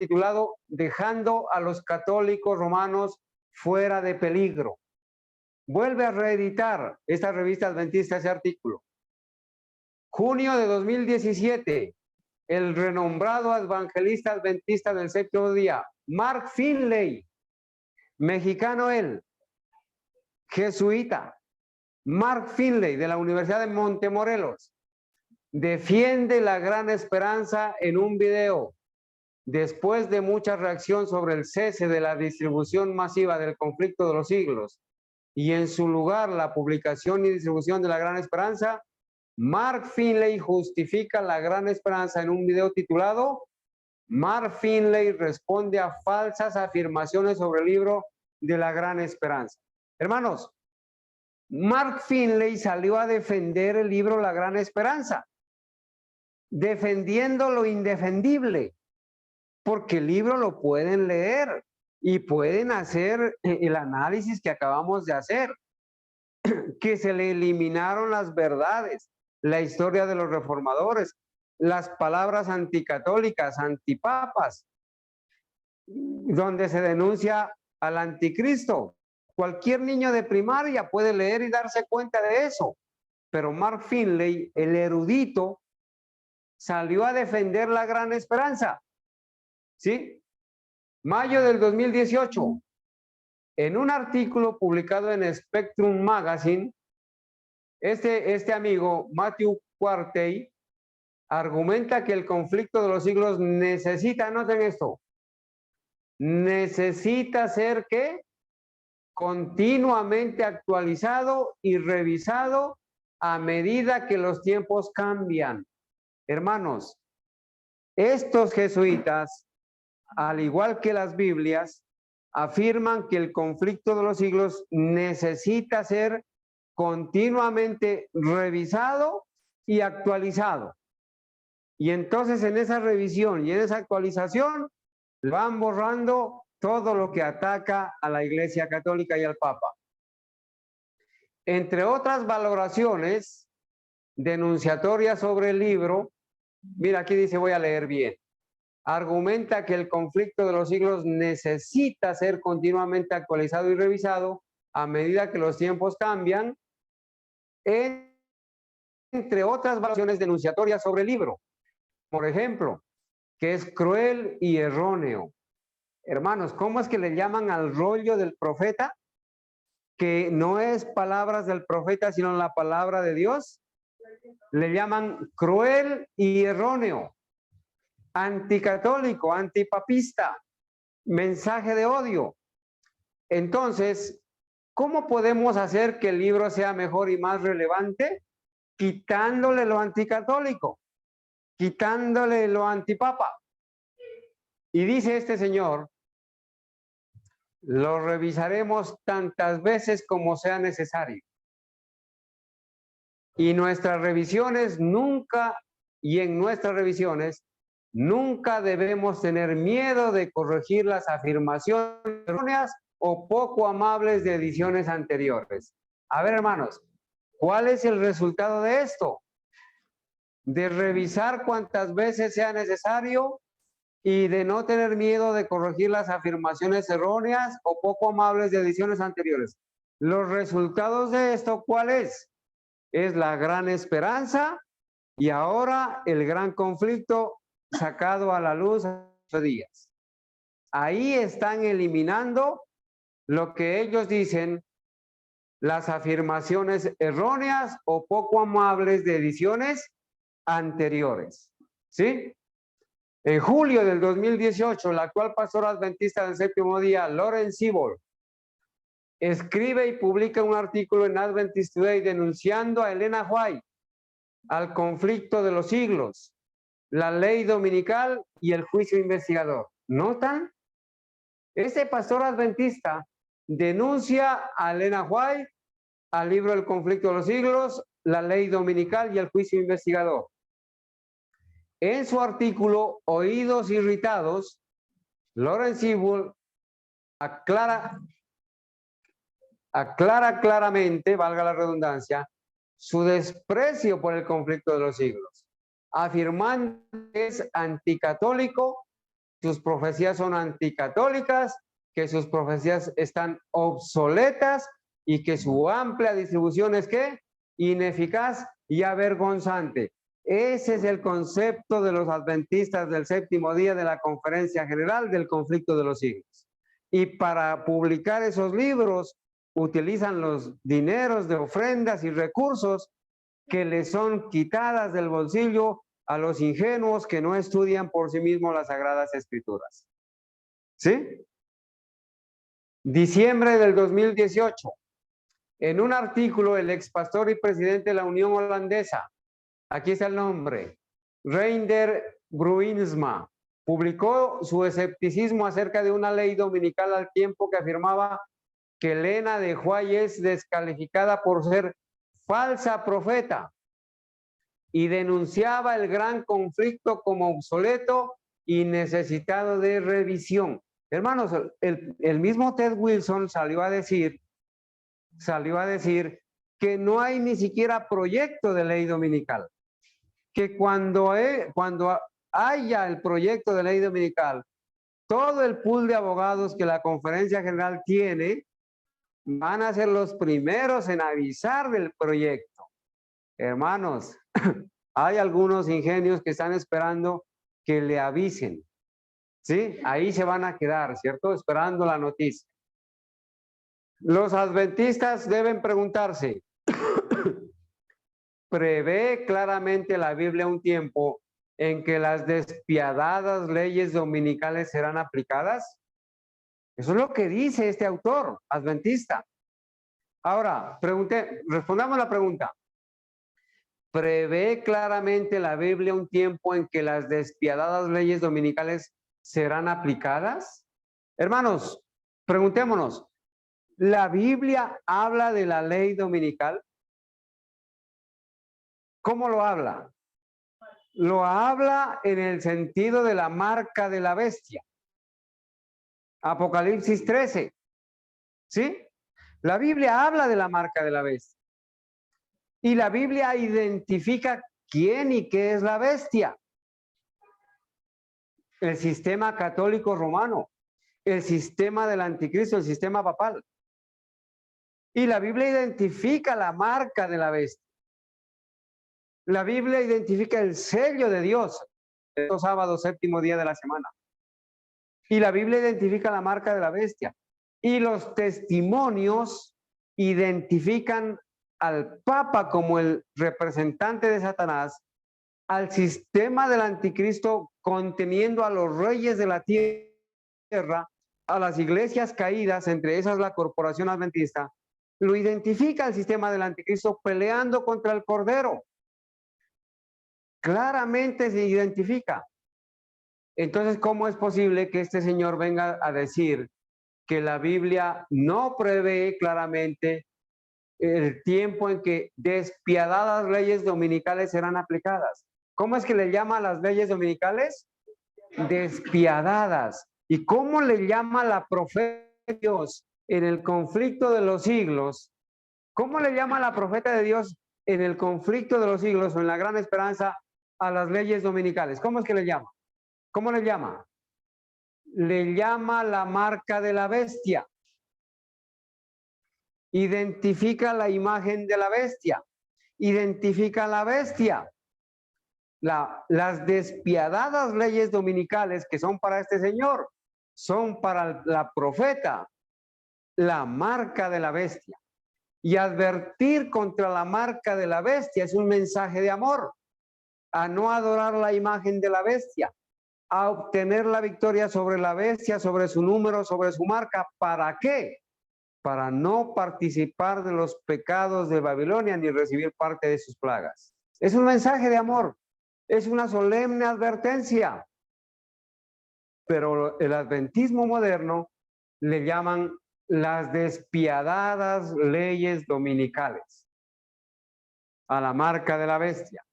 titulado Dejando a los católicos romanos fuera de peligro. Vuelve a reeditar esta revista adventista ese artículo. Junio de 2017, el renombrado evangelista adventista del Séptimo Día, Mark Finley, mexicano él, jesuita, Mark Finley de la Universidad de Montemorelos, defiende la gran esperanza en un video. Después de mucha reacción sobre el cese de la distribución masiva del conflicto de los siglos y en su lugar la publicación y distribución de la gran esperanza, Mark Finley justifica la gran esperanza en un video titulado Mark Finley responde a falsas afirmaciones sobre el libro de la gran esperanza. Hermanos, Mark Finley salió a defender el libro La Gran Esperanza, defendiendo lo indefendible. porque el libro lo pueden leer y pueden hacer el análisis que acabamos de hacer, que se le eliminaron las verdades, la historia de los reformadores, las palabras anticatólicas, antipapas, donde se denuncia al anticristo. Cualquier niño de primaria puede leer y darse cuenta de eso, pero Mark Finley, el erudito, salió a defender la gran esperanza. ¿Sí? Mayo del 2018, en un artículo publicado en Spectrum Magazine, este amigo, Matthew Quartey, argumenta que el conflicto de los siglos necesita, noten esto, necesita ser ¿qué? Continuamente actualizado y revisado a medida que los tiempos cambian. Hermanos, estos jesuitas, al igual que las Biblias, afirman que el conflicto de los siglos necesita ser continuamente revisado y actualizado. Y entonces en esa revisión y en esa actualización van borrando todo lo que ataca a la Iglesia Católica y al Papa. Entre otras valoraciones denunciatorias sobre el libro, mira, aquí dice, voy a leer bien. Argumenta que el conflicto de los siglos necesita ser continuamente actualizado y revisado a medida que los tiempos cambian, entre otras valoraciones denunciatorias sobre el libro. Por ejemplo, que es cruel y erróneo. Hermanos, ¿cómo es que le llaman al rollo del profeta? Que no es palabras del profeta, sino la palabra de Dios. Le llaman cruel y erróneo, anticatólico, antipapista, mensaje de odio. Entonces, ¿cómo podemos hacer que el libro sea mejor y más relevante? Quitándole lo anticatólico, quitándole lo antipapa. Y dice este señor, lo revisaremos tantas veces como sea necesario. Y nuestras revisiones nunca, y en nuestras revisiones, nunca debemos tener miedo de corregir las afirmaciones erróneas o poco amables de ediciones anteriores. A ver, hermanos, ¿cuál es el resultado de esto? De revisar cuantas veces sea necesario y de no tener miedo de corregir las afirmaciones erróneas o poco amables de ediciones anteriores. Los resultados de esto, ¿cuál es? Es la gran esperanza y ahora el gran conflicto sacado a la luz hace días. Ahí están eliminando lo que ellos dicen, las afirmaciones erróneas o poco amables de ediciones anteriores. ¿Sí? En julio del 2018, la actual pastora adventista del séptimo día, Lauren Siebel, escribe y publica un artículo en Adventist Today denunciando a Elena White, al conflicto de los siglos, la ley dominical y el juicio investigador. ¿Notan? Este pastor adventista denuncia a Elena White, al libro El conflicto de los siglos, la ley dominical y el juicio investigador. En su artículo Oídos irritados, Lauren Siebel aclara claramente, valga la redundancia, su desprecio por el conflicto de los siglos, afirmando que es anticatólico, sus profecías son anticatólicas, que sus profecías están obsoletas y que su amplia distribución es ¿qué? Ineficaz y avergonzante. Ese es el concepto de los adventistas del séptimo día de la Conferencia General del Conflicto de los Siglos. Y para publicar esos libros utilizan los dineros de ofrendas y recursos que les son quitadas del bolsillo a los ingenuos que no estudian por sí mismos las Sagradas Escrituras. ¿Sí? Diciembre del 2018. En un artículo, el ex pastor y presidente de la Unión Holandesa, aquí está el nombre, Reinder Bruinsma, publicó su escepticismo acerca de una ley dominical al tiempo que afirmaba que Elena de White es descalificada por ser falsa profeta y denunciaba el gran conflicto como obsoleto y necesitado de revisión. Hermanos, el mismo Ted Wilson salió a decir que no hay ni siquiera proyecto de ley dominical, que cuando haya el proyecto de ley dominical, todo el pool de abogados que la Conferencia General tiene van a ser los primeros en avisar del proyecto. Hermanos, hay algunos ingenios que están esperando que le avisen, ¿sí? Ahí se van a quedar, ¿cierto? Esperando la noticia. Los adventistas deben preguntarse, ¿prevé claramente la Biblia un tiempo en que las despiadadas leyes dominicales serán aplicadas? Eso es lo que dice este autor adventista. Ahora, respondamos la pregunta. ¿Prevé claramente la Biblia un tiempo en que las despiadadas leyes dominicales serán aplicadas? Hermanos, preguntémonos, ¿la Biblia habla de la ley dominical? ¿Cómo lo habla? Lo habla en el sentido de la marca de la bestia. Apocalipsis 13. ¿Sí? La Biblia habla de la marca de la bestia. Y la Biblia identifica quién y qué es la bestia. El sistema católico romano, el sistema del anticristo, el sistema papal. Y la Biblia identifica la marca de la bestia. La Biblia identifica el sello de Dios, el sábado, séptimo día de la semana. Y la Biblia identifica la marca de la bestia. Y los testimonios identifican al Papa como el representante de Satanás, al sistema del anticristo conteniendo a los reyes de la tierra, a las iglesias caídas, entre esas la corporación adventista, lo identifica el sistema del anticristo peleando contra el Cordero. Claramente se identifica. Entonces, ¿cómo es posible que este señor venga a decir que la Biblia no prevé claramente el tiempo en que despiadadas leyes dominicales serán aplicadas? ¿Cómo es que le llama a las leyes dominicales? Despiadadas. ¿Y cómo le llama la profeta de Dios en el conflicto de los siglos? ¿Cómo le llama la profeta de Dios en el conflicto de los siglos o en la gran esperanza a las leyes dominicales? ¿Cómo es que le llama? ¿Cómo le llama? Le llama la marca de la bestia. Identifica la imagen de la bestia. Identifica la bestia. Las despiadadas leyes dominicales que son para este señor, son para la profeta, la marca de la bestia. Y advertir contra la marca de la bestia es un mensaje de amor, a no adorar la imagen de la bestia, a obtener la victoria sobre la bestia, sobre su número, sobre su marca. ¿Para qué? Para no participar de los pecados de Babilonia ni recibir parte de sus plagas. Es un mensaje de amor, es una solemne advertencia. Pero el adventismo moderno le llaman las despiadadas leyes dominicales, a la marca de la bestia,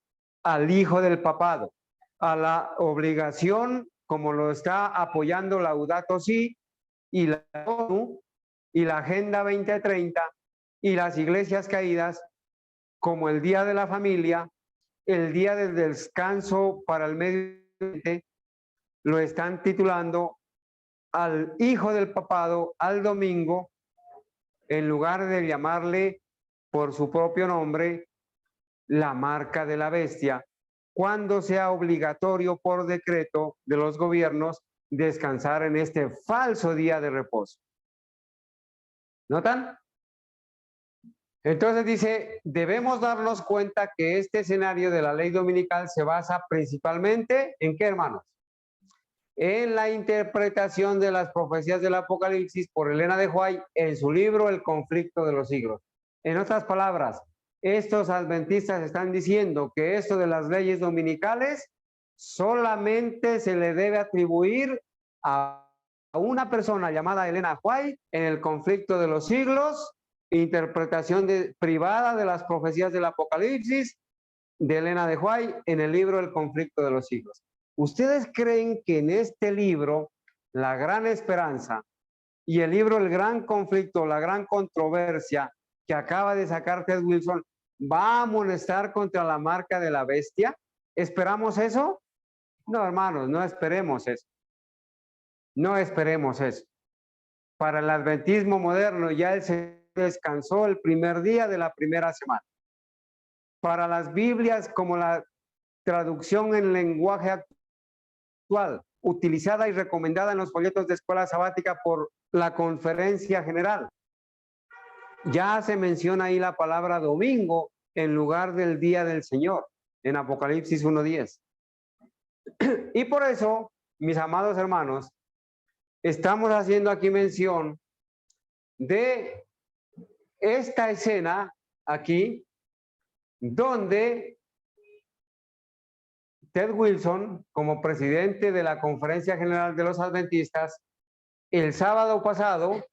al hijo del papado, a la obligación, como lo está apoyando Laudato Si y la ONU y la Agenda 2030 y las iglesias caídas, como el Día de la Familia, el Día del Descanso para el Medio Ambiente, lo están titulando al hijo del papado, al domingo, en lugar de llamarle por su propio nombre, la marca de la bestia, cuando sea obligatorio por decreto de los gobiernos descansar en este falso día de reposo. ¿Notan? Entonces dice, debemos darnos cuenta que este escenario de la ley dominical se basa principalmente ¿en qué, hermanos? En la interpretación de las profecías del Apocalipsis por Elena de White en su libro El conflicto de los siglos. En otras palabras, estos adventistas están diciendo que esto de las leyes dominicales solamente se le debe atribuir a una persona llamada Elena White en el conflicto de los siglos, interpretación privada de las profecías del Apocalipsis de Elena de White en el libro El conflicto de los siglos. ¿Ustedes creen que en este libro, La Gran Esperanza, y el libro El Gran Conflicto, La Gran Controversia, que acaba de sacar Ted Wilson, va a amonestar contra la marca de la bestia? ¿Esperamos eso? No, hermanos, no esperemos eso. No esperemos eso. Para el adventismo moderno ya el Señor descansó el primer día de la primera semana. Para las Biblias, como la traducción en lenguaje actual, utilizada y recomendada en los folletos de escuela sabática por la Conferencia General, ya se menciona ahí la palabra domingo en lugar del día del Señor, en Apocalipsis 1:10. Y por eso, mis amados hermanos, estamos haciendo aquí mención de esta escena aquí, donde Ted Wilson, como presidente de la Conferencia General de los Adventistas, el sábado pasado,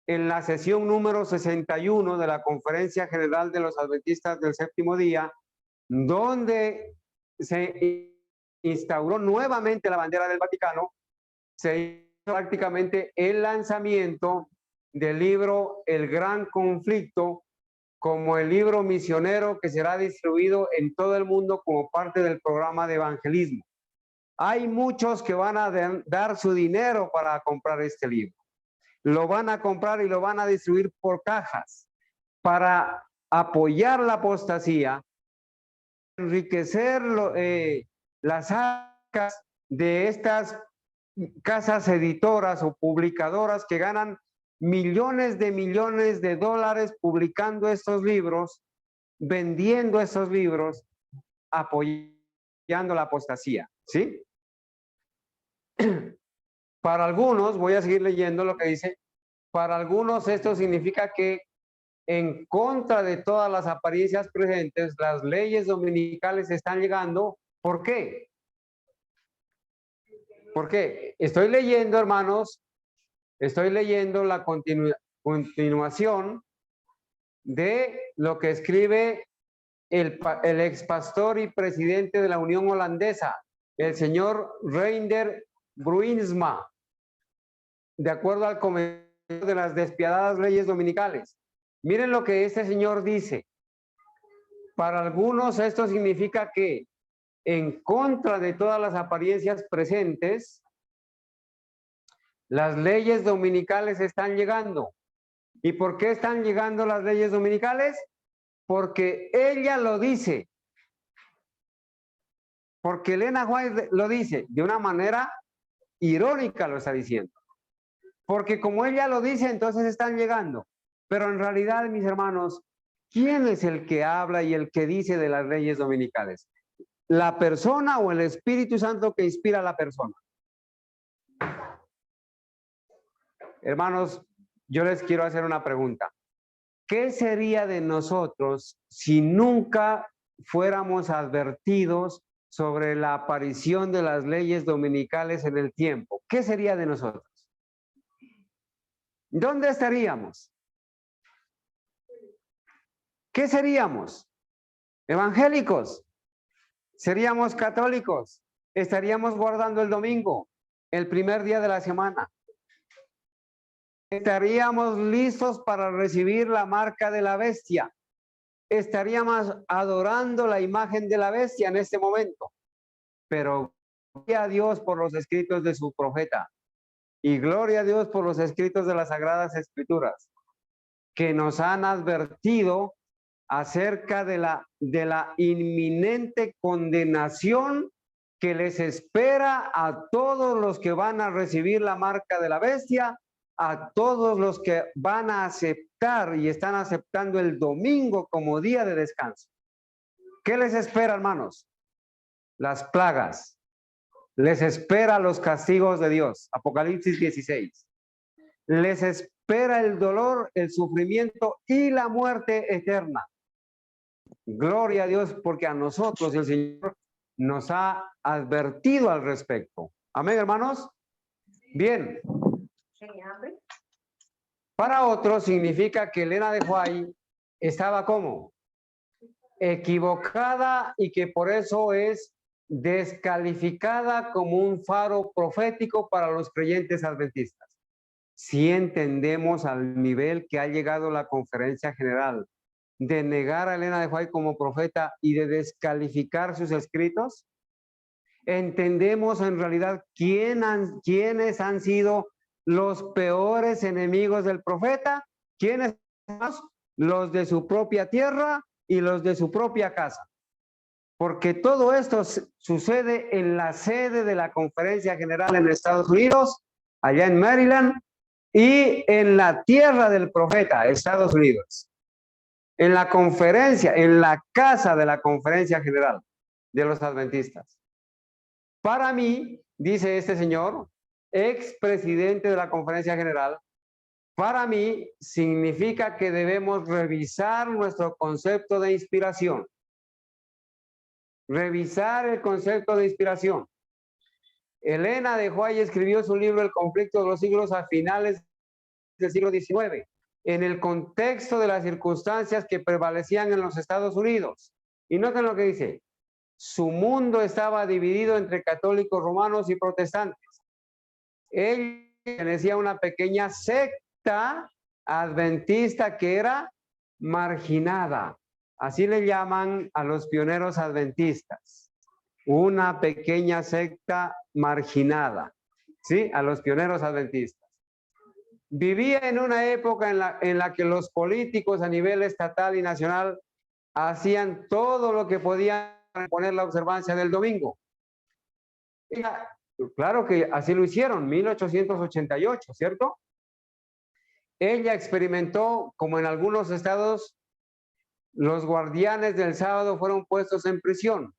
en la sesión número 61 de la Conferencia General de los Adventistas del Séptimo Día, donde se instauró nuevamente la bandera del Vaticano, se hizo prácticamente el lanzamiento del libro El Gran Conflicto como el libro misionero que será distribuido en todo el mundo como parte del programa de evangelismo. Hay muchos que van a dar su dinero para comprar este libro. Lo van a comprar y lo van a distribuir por cajas para apoyar la apostasía, enriquecer las arcas de estas casas editoras o publicadoras que ganan millones de dólares publicando estos libros, vendiendo estos libros, apoyando la apostasía, ¿sí? Para algunos, voy a seguir leyendo lo que dice, para algunos esto significa que en contra de todas las apariencias presentes, las leyes dominicales están llegando. ¿Por qué? Porque estoy leyendo, hermanos, estoy leyendo la continuación de lo que escribe el ex pastor y presidente de la Unión Holandesa, el señor Reinder Bruinsma, de acuerdo al comentario de las despiadadas leyes dominicales. Miren lo que este señor dice. Para algunos esto significa que en contra de todas las apariencias presentes, las leyes dominicales están llegando. ¿Y por qué están llegando las leyes dominicales? Porque ella lo dice. Porque Elena White lo dice de una manera irónica, lo está diciendo. Porque como ella lo dice, entonces están llegando. Pero en realidad, mis hermanos, ¿quién es el que habla y el que dice de las leyes dominicales? ¿La persona o el Espíritu Santo que inspira a la persona? Hermanos, yo les quiero hacer una pregunta. ¿Qué sería de nosotros si nunca fuéramos advertidos sobre la aparición de las leyes dominicales en el tiempo? ¿Qué sería de nosotros? ¿Dónde estaríamos? ¿Qué seríamos? ¿Evangélicos? ¿Seríamos católicos? ¿Estaríamos guardando el domingo, el primer día de la semana? ¿Estaríamos listos para recibir la marca de la bestia? ¿Estaríamos adorando la imagen de la bestia en este momento? Pero gloria a Dios por los escritos de su profeta y gloria a Dios por los escritos de las Sagradas Escrituras, que nos han advertido acerca de la inminente condenación que les espera a todos los que van a recibir la marca de la bestia, a todos los que van a aceptar y están aceptando el domingo como día de descanso. ¿Qué les espera, hermanos? Las plagas. Les espera los castigos de Dios. Apocalipsis 16. Les espera el dolor, el sufrimiento y la muerte eterna. Gloria a Dios, porque a nosotros el Señor nos ha advertido al respecto. Amén, hermanos. Bien. Para otros significa que Elena de White estaba ¿cómo? Equivocada y que por eso es descalificada como un faro profético para los creyentes adventistas. Si entendemos al nivel que ha llegado la Conferencia General de negar a Elena de White como profeta y de descalificar sus escritos, entendemos en realidad quiénes han sido los peores enemigos del profeta, quiénes son los de su propia tierra y los de su propia casa. Porque todo esto sucede en la sede de la Conferencia General en Estados Unidos, allá en Maryland, y en la tierra del profeta, Estados Unidos. En la conferencia, en la casa de la Conferencia General de los Adventistas. Para mí, dice este señor, expresidente de la Conferencia General, para mí significa que debemos revisar nuestro concepto de inspiración. Revisar el concepto de inspiración. Elena de White escribió su libro El conflicto de los siglos a finales del siglo XIX, en el contexto de las circunstancias que prevalecían en los Estados Unidos. Y noten lo que dice. Su mundo estaba dividido entre católicos romanos y protestantes. Él pertenecía a una pequeña secta adventista que era marginada. Así le llaman a los pioneros adventistas. Una pequeña secta marginada. ¿Sí? A los pioneros adventistas. Vivía en una época en la que los políticos a nivel estatal y nacional hacían todo lo que podían para poner la observancia del domingo. Claro que así lo hicieron, 1888, ¿cierto? Ella experimentó, como en algunos estados, los guardianes del sábado fueron puestos en prisión.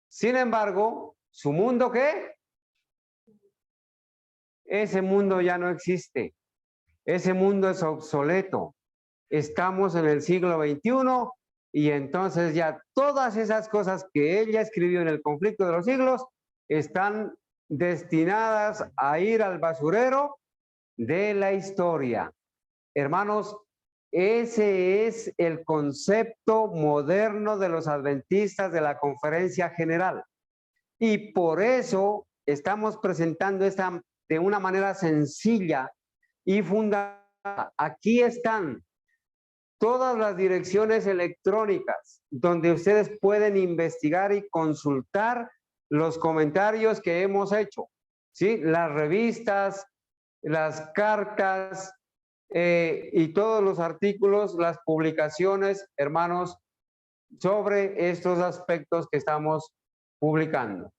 Sin embargo, ¿su mundo qué? Ese mundo ya no existe. Ese mundo es obsoleto. Estamos en el siglo XXI y entonces ya todas esas cosas que ella escribió en el conflicto de los siglos están destinadas a ir al basurero de la historia. Hermanos, ese es el concepto moderno de los adventistas de la Conferencia General. Y por eso estamos presentando esta de una manera sencilla y fundamental. Aquí están todas las direcciones electrónicas donde ustedes pueden investigar y consultar los comentarios que hemos hecho, ¿sí? Las revistas, las cartas y todos los artículos, las publicaciones, hermanos, sobre estos aspectos que estamos publicando.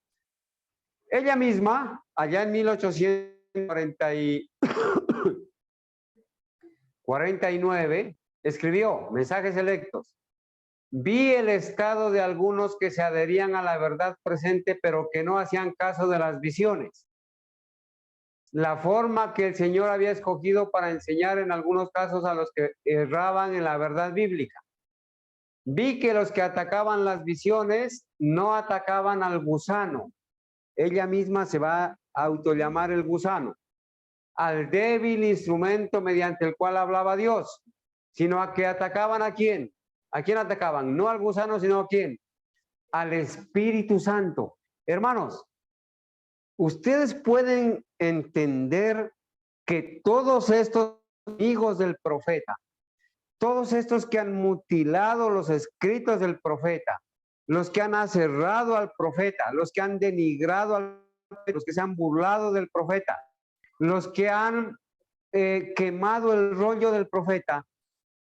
Ella misma, allá en 1849, escribió mensajes selectos. Vi el estado de algunos que se adherían a la verdad presente, pero que no hacían caso de las visiones. La forma que el Señor había escogido para enseñar en algunos casos a los que erraban en la verdad bíblica. Vi que los que atacaban las visiones no atacaban al gusano. Ella misma se va a autollamar el gusano. Al débil instrumento mediante el cual hablaba Dios, sino a que atacaban ¿a quién? ¿A quién atacaban? No al gusano, sino ¿a quién? Al Espíritu Santo. Hermanos, ustedes pueden entender que todos estos amigos del profeta, todos estos que han mutilado los escritos del profeta, los que han aserrado al profeta, los que han denigrado al profeta, los que se han burlado del profeta, los que han quemado el rollo del profeta,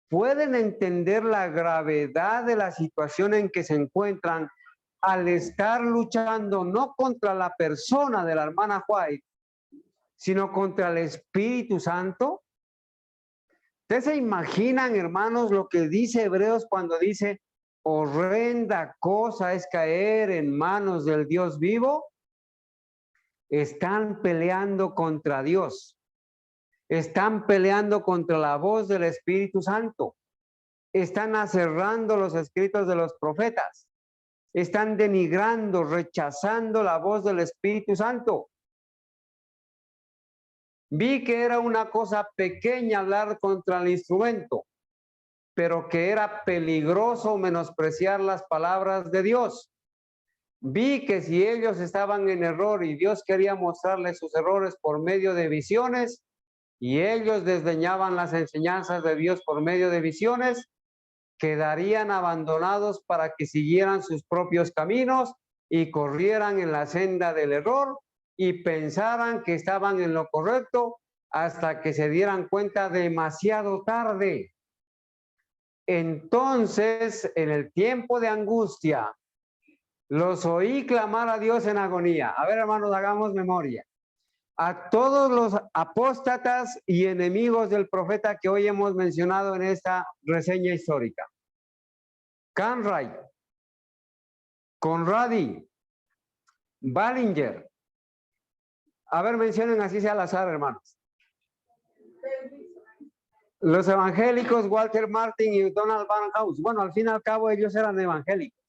pueden entender la gravedad de la situación en que se encuentran al estar luchando no contra la persona de la hermana White, sino contra el Espíritu Santo. ¿Ustedes se imaginan, hermanos, lo que dice Hebreos cuando dice, horrenda cosa es caer en manos del Dios vivo? Están peleando contra Dios. Están peleando contra la voz del Espíritu Santo. Están aserrando los escritos de los profetas. Están denigrando, rechazando la voz del Espíritu Santo. Vi que era una cosa pequeña hablar contra el instrumento, pero que era peligroso menospreciar las palabras de Dios. Vi que si ellos estaban en error y Dios quería mostrarles sus errores por medio de visiones, y ellos desdeñaban las enseñanzas de Dios por medio de visiones, quedarían abandonados para que siguieran sus propios caminos y corrieran en la senda del error y pensaran que estaban en lo correcto hasta que se dieran cuenta demasiado tarde. Entonces, en el tiempo de angustia, los oí clamar a Dios en agonía. A ver, hermanos, hagamos memoria. A todos los apóstatas y enemigos del profeta que hoy hemos mencionado en esta reseña histórica. Cartwright, Conradi, Ballinger. A ver, mencionen así sea al azar, hermanos. Los evangélicos, Walter Martin y Donald Barnhouse. Bueno, al fin y al cabo ellos eran evangélicos.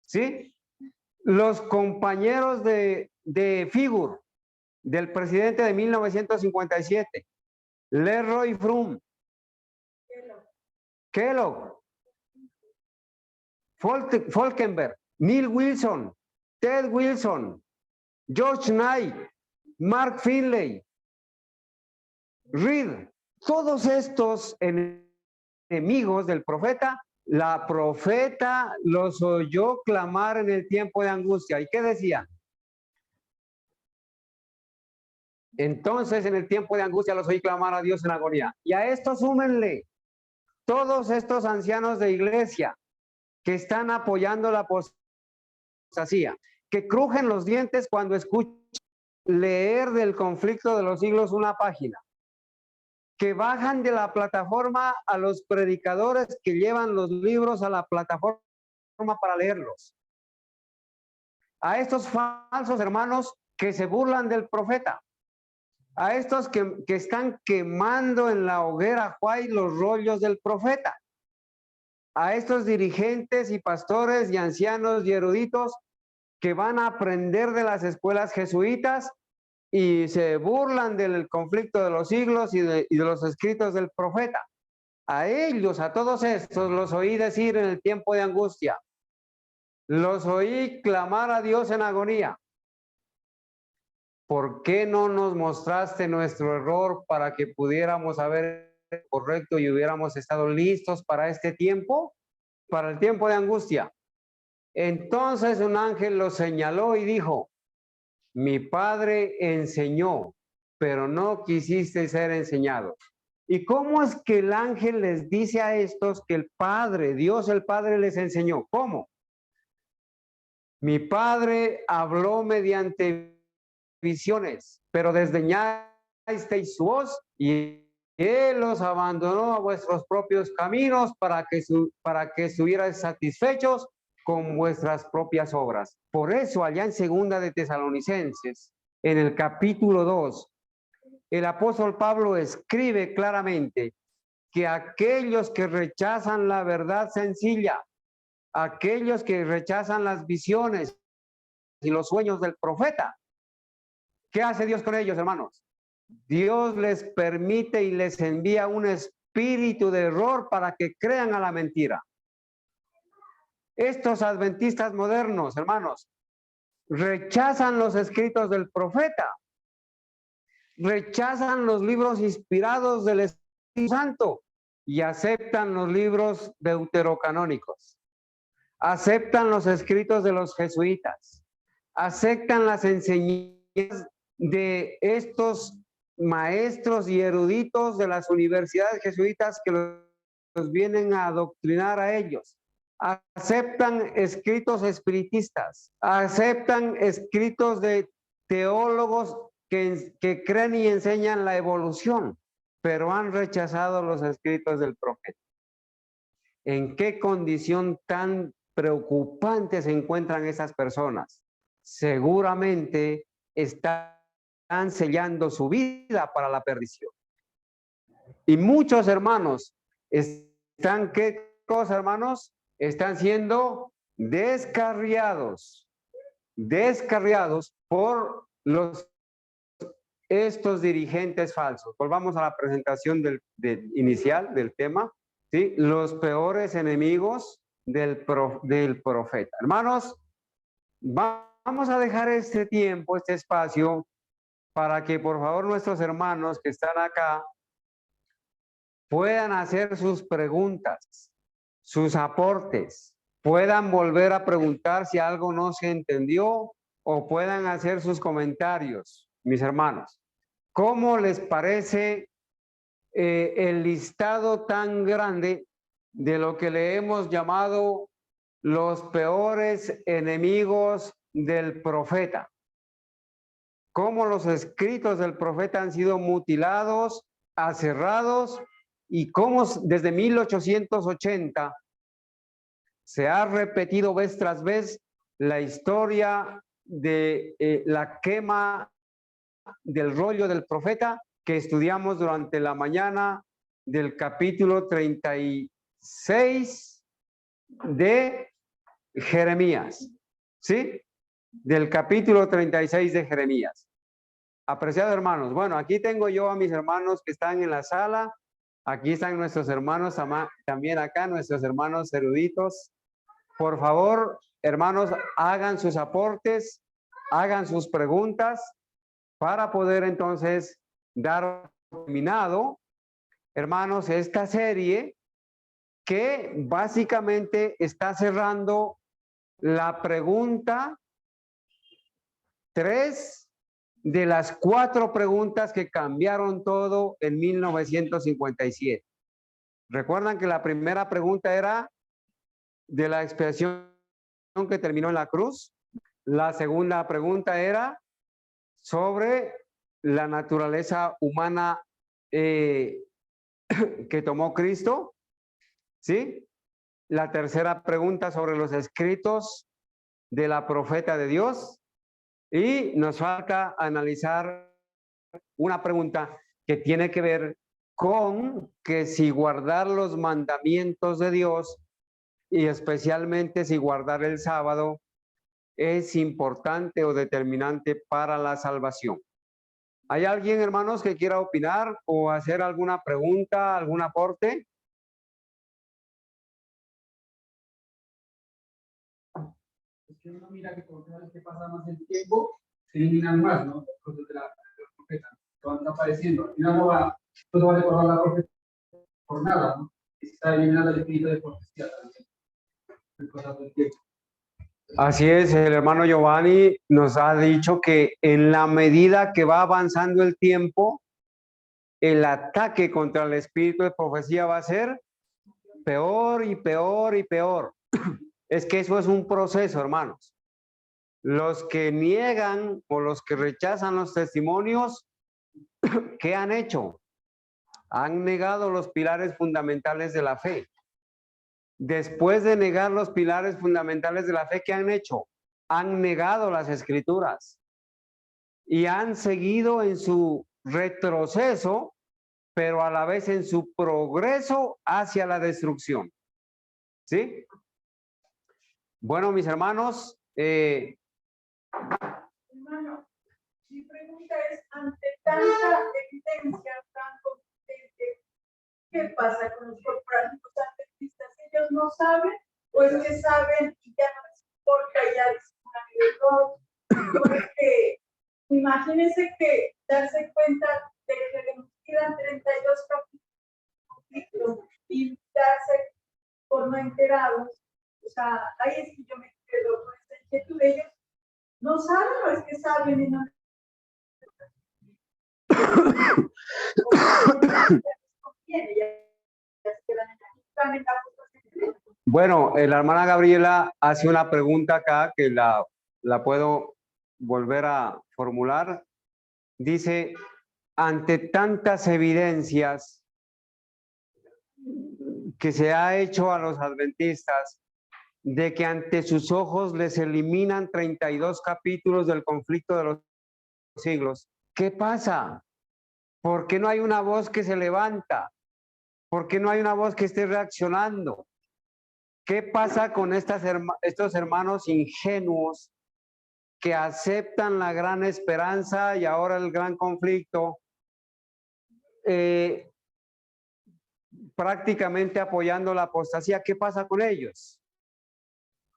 ¿Sí? Los compañeros de Figur, del presidente de 1957. Leroy Frum. Kellogg. Falkenberg. Neil Wilson. Ted Wilson. George Knight. Mark Finley. Reed. Todos estos enemigos del profeta, la profeta los oyó clamar en el tiempo de angustia. ¿Y qué decían? Entonces, en el tiempo de angustia los oí clamar a Dios en agonía. Y a esto súmenle todos estos ancianos de iglesia que están apoyando la apostasía, que crujen los dientes cuando escuchan leer del conflicto de los siglos una página, que bajan de la plataforma a los predicadores que llevan los libros a la plataforma para leerlos. A estos falsos hermanos que se burlan del profeta. A estos que están quemando en la hoguera Juay los rollos del profeta. A estos dirigentes y pastores y ancianos y eruditos que van a aprender de las escuelas jesuitas y se burlan del conflicto de los siglos y de los escritos del profeta. A ellos, a todos estos, los oí decir en el tiempo de angustia. Los oí clamar a Dios en agonía. ¿Por qué no nos mostraste nuestro error para que pudiéramos haber correcto y hubiéramos estado listos para este tiempo? Para el tiempo de angustia. Entonces un ángel los señaló y dijo: mi padre enseñó, pero no quisiste ser enseñado. ¿Y cómo es que el ángel les dice a estos que el Padre, Dios el Padre les enseñó? ¿Cómo? Mi padre habló mediante visiones, pero desdeñasteis su voz y él los abandonó a vuestros propios caminos para que estuvierais satisfechos con vuestras propias obras. Por eso, allá en Segunda de Tesalonicenses, en el capítulo 2, el apóstol Pablo escribe claramente que aquellos que rechazan la verdad sencilla, aquellos que rechazan las visiones y los sueños del profeta, ¿qué hace Dios con ellos, hermanos? Dios les permite y les envía un espíritu de error para que crean a la mentira. Estos adventistas modernos, hermanos, rechazan los escritos del profeta, rechazan los libros inspirados del Espíritu Santo y aceptan los libros deuterocanónicos, aceptan los escritos de los jesuitas, aceptan las enseñanzas de estos maestros y eruditos de las universidades jesuitas que los vienen a adoctrinar a ellos. Aceptan escritos espiritistas, aceptan escritos de teólogos que creen y enseñan la evolución, pero han rechazado los escritos del profeta. ¿En qué condición tan preocupante se encuentran esas personas? Seguramente están sellando su vida para la perdición. Y muchos hermanos están, ¿qué cosa, hermanos? Están siendo descarriados por estos dirigentes falsos. Volvamos a la presentación inicial del tema, ¿sí? Los peores enemigos del profeta. Hermanos, Vamos a dejar este tiempo, este espacio, para que por favor nuestros hermanos que están acá puedan hacer sus preguntas, sus aportes, puedan volver a preguntar si algo no se entendió o puedan hacer sus comentarios, mis hermanos. ¿Cómo les parece el listado tan grande de lo que le hemos llamado los peores enemigos del profeta? Cómo los escritos del profeta han sido mutilados, aserrados, y cómo desde 1880 se ha repetido vez tras vez la historia de la quema del rollo del profeta que estudiamos durante la mañana del capítulo 36 de Jeremías, ¿sí? Del capítulo 36 de Jeremías. Apreciados hermanos, bueno, aquí tengo yo a mis hermanos que están en la sala. Aquí están nuestros hermanos también acá, nuestros hermanos eruditos. Por favor, hermanos, hagan sus aportes, hagan sus preguntas para poder entonces dar terminado, hermanos, esta serie que básicamente está cerrando la pregunta 3 de las 4 preguntas que cambiaron todo en 1957. Recuerdan que la primera pregunta era de la expiación que terminó en la cruz. La segunda pregunta era sobre la naturaleza humana que tomó Cristo, ¿sí? La tercera pregunta sobre los escritos de la profeta de Dios. Y nos falta analizar una pregunta que tiene que ver con que si guardar los mandamientos de Dios y especialmente si guardar el sábado es importante o determinante para la salvación. ¿Hay alguien, hermanos, que quiera opinar o hacer alguna pregunta, algún aporte? Es que uno mira que cada vez que pasa más el tiempo, se eliminan más, ¿no? Los cosas de la profeta, que van apareciendo. Al final no va a recordar la profeta por nada, ¿no? Y se está eliminando el espíritu de profecía también. El cosas del tiempo. Así es, el hermano Giovanni nos ha dicho que en la medida que va avanzando el tiempo, el ataque contra el espíritu de profecía va a ser peor y peor y peor. Es que eso es un proceso, hermanos. Los que niegan o los que rechazan los testimonios, ¿qué han hecho? Han negado los pilares fundamentales de la fe. Después de negar los pilares fundamentales de la fe, ¿qué han hecho? Han negado las escrituras y han seguido en su retroceso, pero a la vez en su progreso hacia la destrucción. ¿Sí? Bueno, mis hermanos, hermano, mi pregunta es, ante tanta evidencia tan contundente, ¿qué pasa con los corporativos adventistas? ¿Ellos no saben o es que saben y ya no les importa y ya les porque imagínense que darse cuenta de que le quedan 32 capítulos y darse por no enterados? O sea, ahí es que yo me quedo con esta inquietud. Ellos no saben o es que saben y no. Bueno, la hermana Gabriela hace una pregunta acá que la puedo volver a formular. Dice, ante tantas evidencias que se ha hecho a los adventistas de que ante sus ojos les eliminan 32 capítulos del conflicto de los siglos, ¿qué pasa? ¿Por qué no hay una voz que se levanta? ¿Por qué no hay una voz que esté reaccionando? ¿Qué pasa con estos hermanos ingenuos que aceptan la gran esperanza y ahora el gran conflicto, prácticamente apoyando la apostasía? ¿Qué pasa con ellos?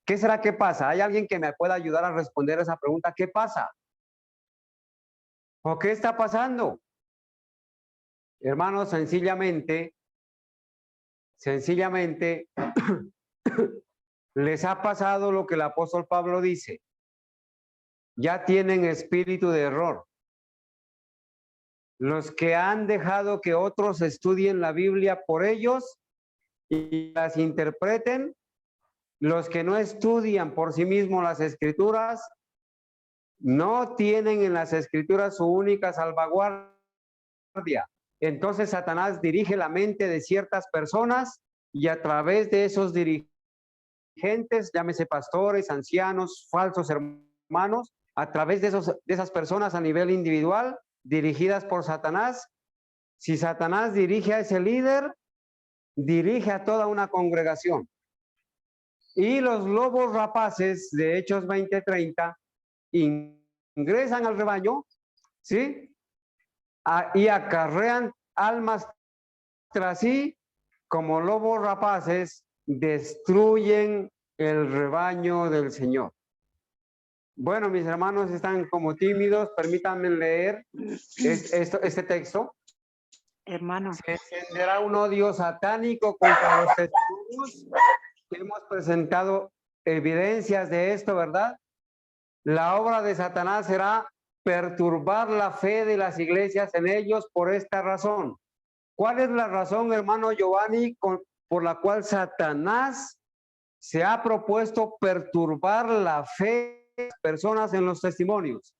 ¿Qué será que pasa? ¿Hay alguien que me pueda ayudar a responder esa pregunta? ¿Qué pasa? ¿O qué está pasando? Hermanos, sencillamente, les ha pasado lo que el apóstol Pablo dice. Ya tienen espíritu de error. Los que han dejado que otros estudien la Biblia por ellos y las interpreten, los que no estudian por sí mismos las Escrituras, no tienen en las Escrituras su única salvaguardia. Entonces Satanás dirige la mente de ciertas personas y a través de esos dirigentes, llámese pastores, ancianos, falsos hermanos, a través de esas personas a nivel individual, dirigidas por Satanás, si Satanás dirige a ese líder, dirige a toda una congregación. Y los lobos rapaces de Hechos 20:30 ingresan al rebaño, ¿sí? Y acarrean almas tras sí, como lobos rapaces, destruyen el rebaño del Señor. Bueno, mis hermanos están como tímidos, permítanme leer este texto. Hermano, Se encenderá un odio satánico contra los testigos. Hemos presentado evidencias de esto, ¿verdad? La obra de Satanás será perturbar la fe de las iglesias en ellos por esta razón. ¿Cuál es la razón, hermano Giovanni, por la cual Satanás se ha propuesto perturbar la fe de las personas en los testimonios?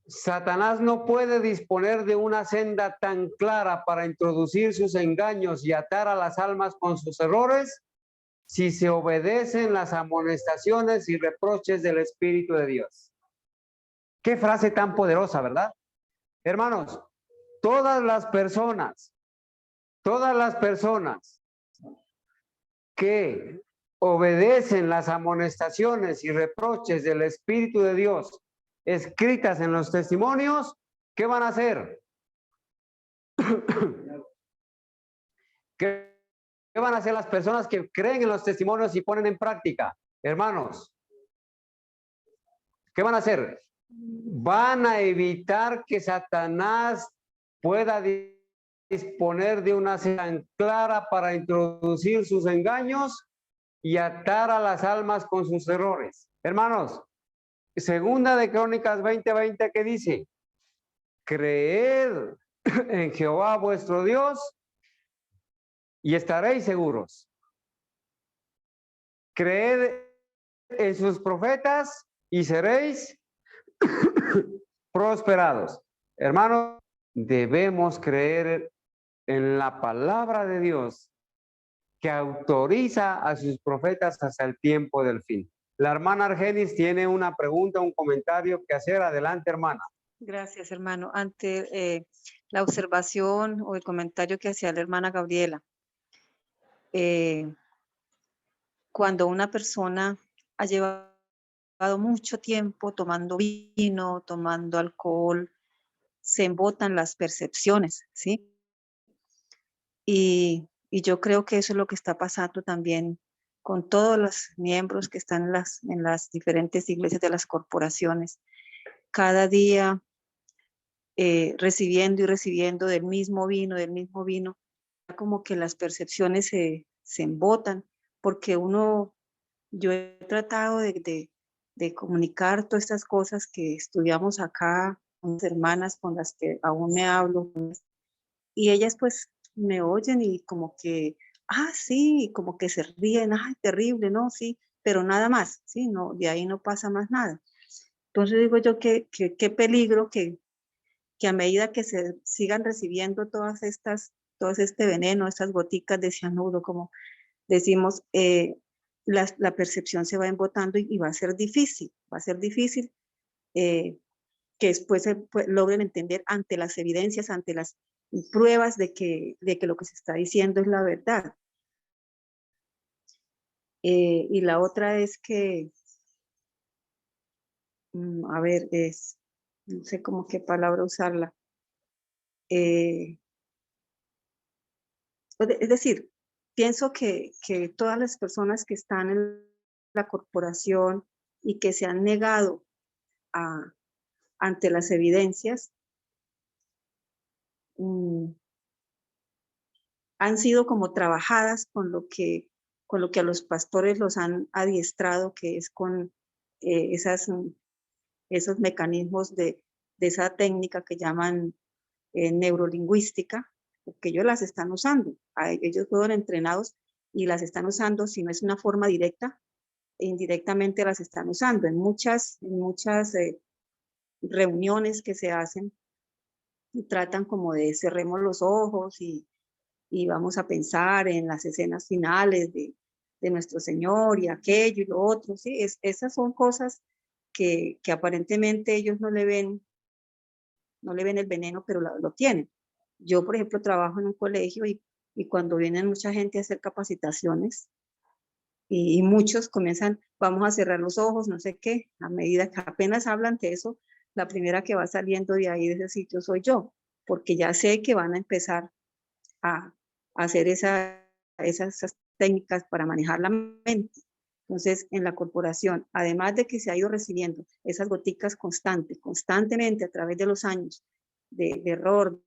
Satanás no puede disponer de una senda tan clara para introducir sus engaños y atar a las almas con sus errores si se obedecen las amonestaciones y reproches del Espíritu de Dios. Qué frase tan poderosa, ¿verdad? Hermanos, todas las personas que obedecen las amonestaciones y reproches del Espíritu de Dios escritas en los testimonios, ¿qué van a hacer? ¿Qué van a hacer las personas que creen en los testimonios y ponen en práctica? Hermanos, ¿qué van a hacer? Van a evitar que Satanás pueda disponer de una señal clara para introducir sus engaños y atar a las almas con sus errores. Hermanos, Segunda de Crónicas 20:20, ¿qué dice? Creed en Jehová vuestro Dios y estaréis seguros. Creed en sus profetas y seréis prosperados. Hermanos, debemos creer en la palabra de Dios que autoriza a sus profetas hasta el tiempo del fin. La hermana Argenis tiene una pregunta, un comentario que hacer. Adelante, hermana. gracias, hermano. Ante la observación o el comentario que hacía la hermana Gabriela, cuando una persona ha llevado mucho tiempo tomando vino, tomando alcohol, se embotan las percepciones, ¿sí? Y yo creo que eso es lo que está pasando también con todos los miembros que están en las diferentes iglesias de las corporaciones. Cada día recibiendo y recibiendo del mismo vino, como que las percepciones se embotan, porque yo he tratado de comunicar todas estas cosas que estudiamos acá con las hermanas con las que aún me hablo, y ellas pues me oyen y como que, sí, como que se ríen, ay, terrible, ¿no? Sí, pero nada más, ¿sí? No, de ahí no pasa más nada. Entonces digo yo que qué peligro que a medida que se sigan recibiendo todo este veneno, estas goticas de cianuro, como decimos, la percepción se va embotando y va a ser difícil que después logren entender ante las evidencias, ante las pruebas de que lo que se está diciendo es la verdad. Y la otra es que, a ver, no sé cómo qué palabra usarla. Es decir, pienso que todas las personas que están en la corporación y que se han negado ante las evidencias, han sido como trabajadas con lo que a los pastores los han adiestrado, que es con esos mecanismos de esa técnica que llaman neurolingüística, que ellos las están usando. Ellos fueron entrenados y las están usando, si no es una forma directa, indirectamente las están usando. En muchas reuniones que se hacen, y tratan como de cerremos los ojos y vamos a pensar en las escenas finales de nuestro Señor y aquello y lo otro, ¿sí? Esas son cosas que aparentemente ellos no le ven el veneno, pero lo tienen. Yo, por ejemplo, trabajo en un colegio y cuando vienen mucha gente a hacer capacitaciones y muchos comienzan, vamos a cerrar los ojos, no sé qué, a medida que apenas hablan de eso, la primera que va saliendo de ahí, de ese sitio, soy yo, porque ya sé que van a empezar a hacer esas técnicas para manejar la mente. Entonces, en la corporación, además de que se ha ido recibiendo esas goticas constantemente a través de los años de error,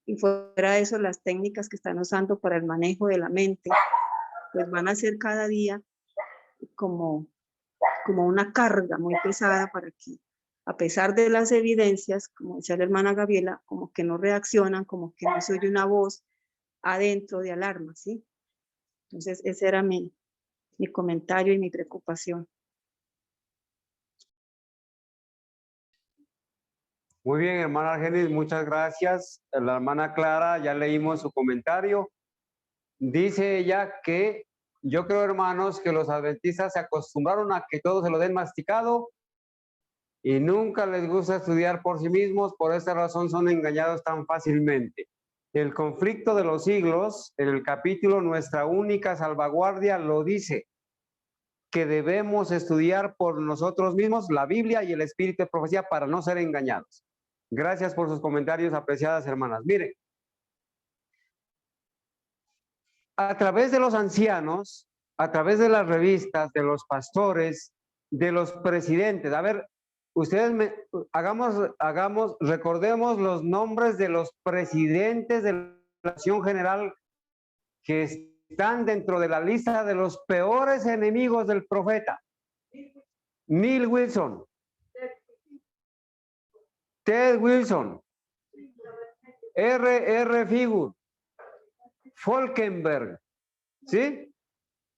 y fuera de eso, las técnicas que están usando para el manejo de la mente, pues van a ser cada día como una carga muy pesada para que, a pesar de las evidencias, como decía la hermana Gabriela, como que no reaccionan, como que no se oye una voz adentro de alarma, ¿sí? Entonces, ese era mi comentario y mi preocupación. Muy bien, hermana Argenis, muchas gracias. La hermana Clara, ya leímos su comentario. Dice ella que yo creo, hermanos, que los adventistas se acostumbraron a que todo se lo den masticado y nunca les gusta estudiar por sí mismos, por esta razón son engañados tan fácilmente. El conflicto de los siglos, en el capítulo Nuestra única salvaguardia, lo dice, que debemos estudiar por nosotros mismos la Biblia y el espíritu de profecía para no ser engañados. Gracias por sus comentarios, apreciadas hermanas. Miren, a través de los ancianos, a través de las revistas, de los pastores, de los presidentes, a ver, ustedes recordemos los nombres de los presidentes de la nación general que están dentro de la lista de los peores enemigos del profeta. Neil Wilson, Ted Wilson, R. Figur, Falkenberg, ¿sí?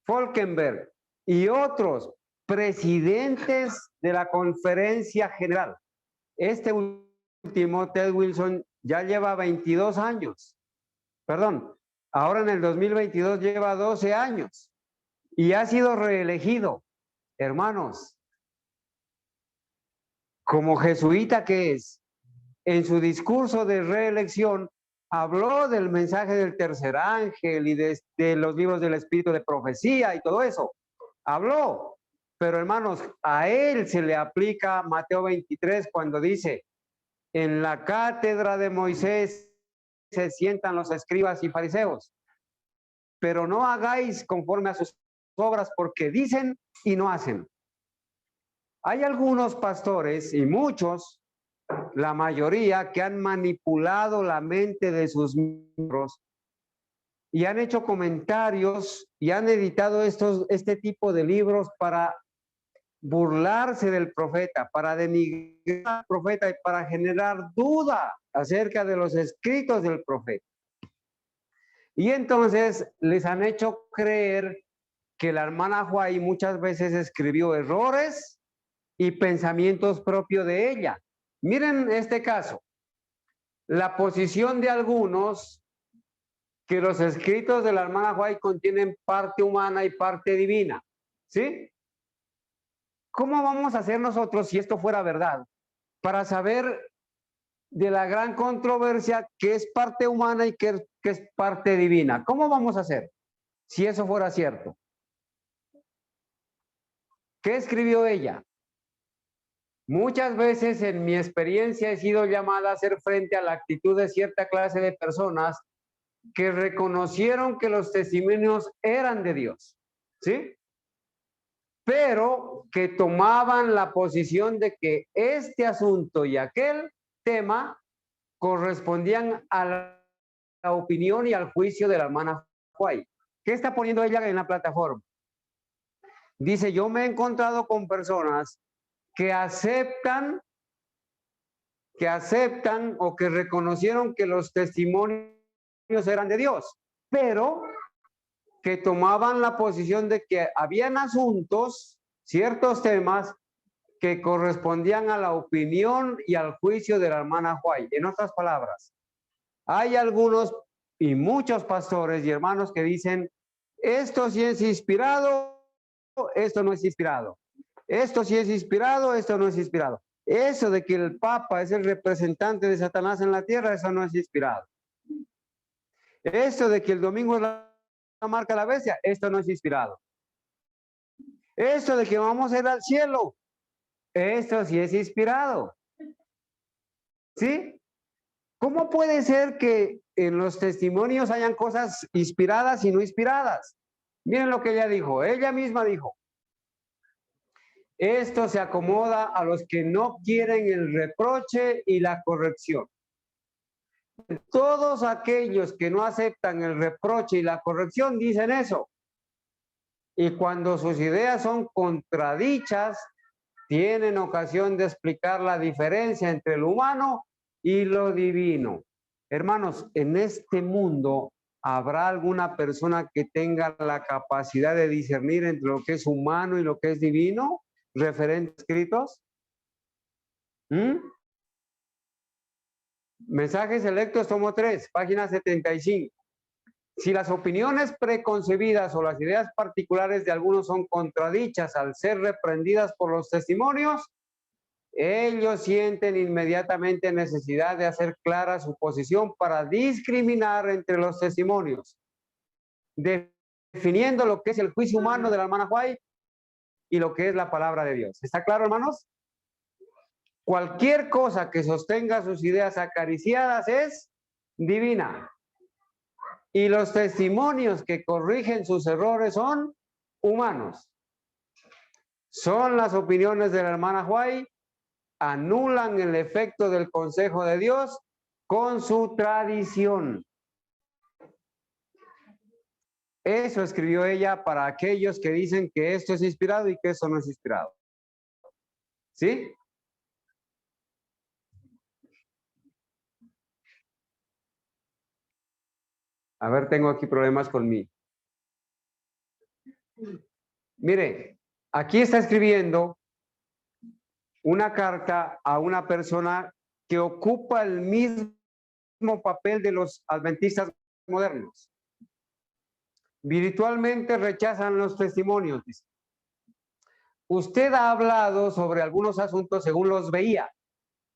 Falkenberg y otros presidentes de la conferencia general. Este último, Ted Wilson, ya lleva 22 años. Perdón, ahora en el 2022 lleva 12 años y ha sido reelegido. Hermanos, como jesuita que es, en su discurso de reelección habló del mensaje del tercer ángel y de los libros del espíritu de profecía y todo eso. Habló, pero hermanos, a él se le aplica Mateo 23 cuando dice, en la cátedra de Moisés se sientan los escribas y fariseos, pero no hagáis conforme a sus obras porque dicen y no hacen. Hay algunos pastores y muchos, la mayoría, que han manipulado la mente de sus miembros y han hecho comentarios y han editado este tipo de libros para burlarse del profeta, para denigrar al profeta y para generar duda acerca de los escritos del profeta. Y entonces les han hecho creer que la hermana Huay muchas veces escribió errores y pensamientos propios de ella. Miren este caso, la posición de algunos que los escritos de la hermana Huay contienen parte humana y parte divina, ¿sí? ¿Cómo vamos a hacer nosotros, si esto fuera verdad, para saber de la gran controversia que es parte humana y que es parte divina? ¿Cómo vamos a hacer si eso fuera cierto? ¿Qué escribió ella? Muchas veces en mi experiencia he sido llamada a hacer frente a la actitud de cierta clase de personas que reconocieron que los testimonios eran de Dios, ¿sí? Pero que tomaban la posición de que este asunto y aquel tema correspondían a la opinión y al juicio de la hermana White. ¿Qué está poniendo ella en la plataforma? Dice, yo me he encontrado con personas que aceptan o que reconocieron que los testimonios eran de Dios, pero que tomaban la posición de que habían asuntos, ciertos temas, que correspondían a la opinión y al juicio de la hermana White. En otras palabras, hay algunos y muchos pastores y hermanos que dicen, esto sí es inspirado, esto no es inspirado. Esto sí es inspirado, esto no es inspirado. Eso de que el Papa es el representante de Satanás en la tierra, eso no es inspirado. Eso de que el domingo es la marca de la bestia, esto no es inspirado. Esto de que vamos a ir al cielo, esto sí es inspirado. ¿Sí? ¿Cómo puede ser que en los testimonios hayan cosas inspiradas y no inspiradas? Miren lo que ella dijo. Ella misma dijo, esto se acomoda a los que no quieren el reproche y la corrección. Todos aquellos que no aceptan el reproche y la corrección dicen eso. Y cuando sus ideas son contradichas, tienen ocasión de explicar la diferencia entre lo humano y lo divino. Hermanos, en este mundo, ¿habrá alguna persona que tenga la capacidad de discernir entre lo que es humano y lo que es divino? ¿Referentes escritos? Mensajes selectos, tomo 3, página 75. Si las opiniones preconcebidas o las ideas particulares de algunos son contradichas al ser reprendidas por los testimonios, ellos sienten inmediatamente necesidad de hacer clara su posición para discriminar entre los testimonios, definiendo lo que es el juicio humano de la hermana White y lo que es la palabra de Dios. ¿Está claro, hermanos? Cualquier cosa que sostenga sus ideas acariciadas es divina. Y los testimonios que corrigen sus errores son humanos. Son las opiniones de la hermana White, anulan el efecto del consejo de Dios con su tradición. Eso escribió ella para aquellos que dicen que esto es inspirado y que eso no es inspirado. ¿Sí? A ver, tengo aquí problemas con mí. Mire, aquí está escribiendo una carta a una persona que ocupa el mismo papel de los adventistas modernos. Virtualmente rechazan los testimonios. Dice. Usted ha hablado sobre algunos asuntos según los veía,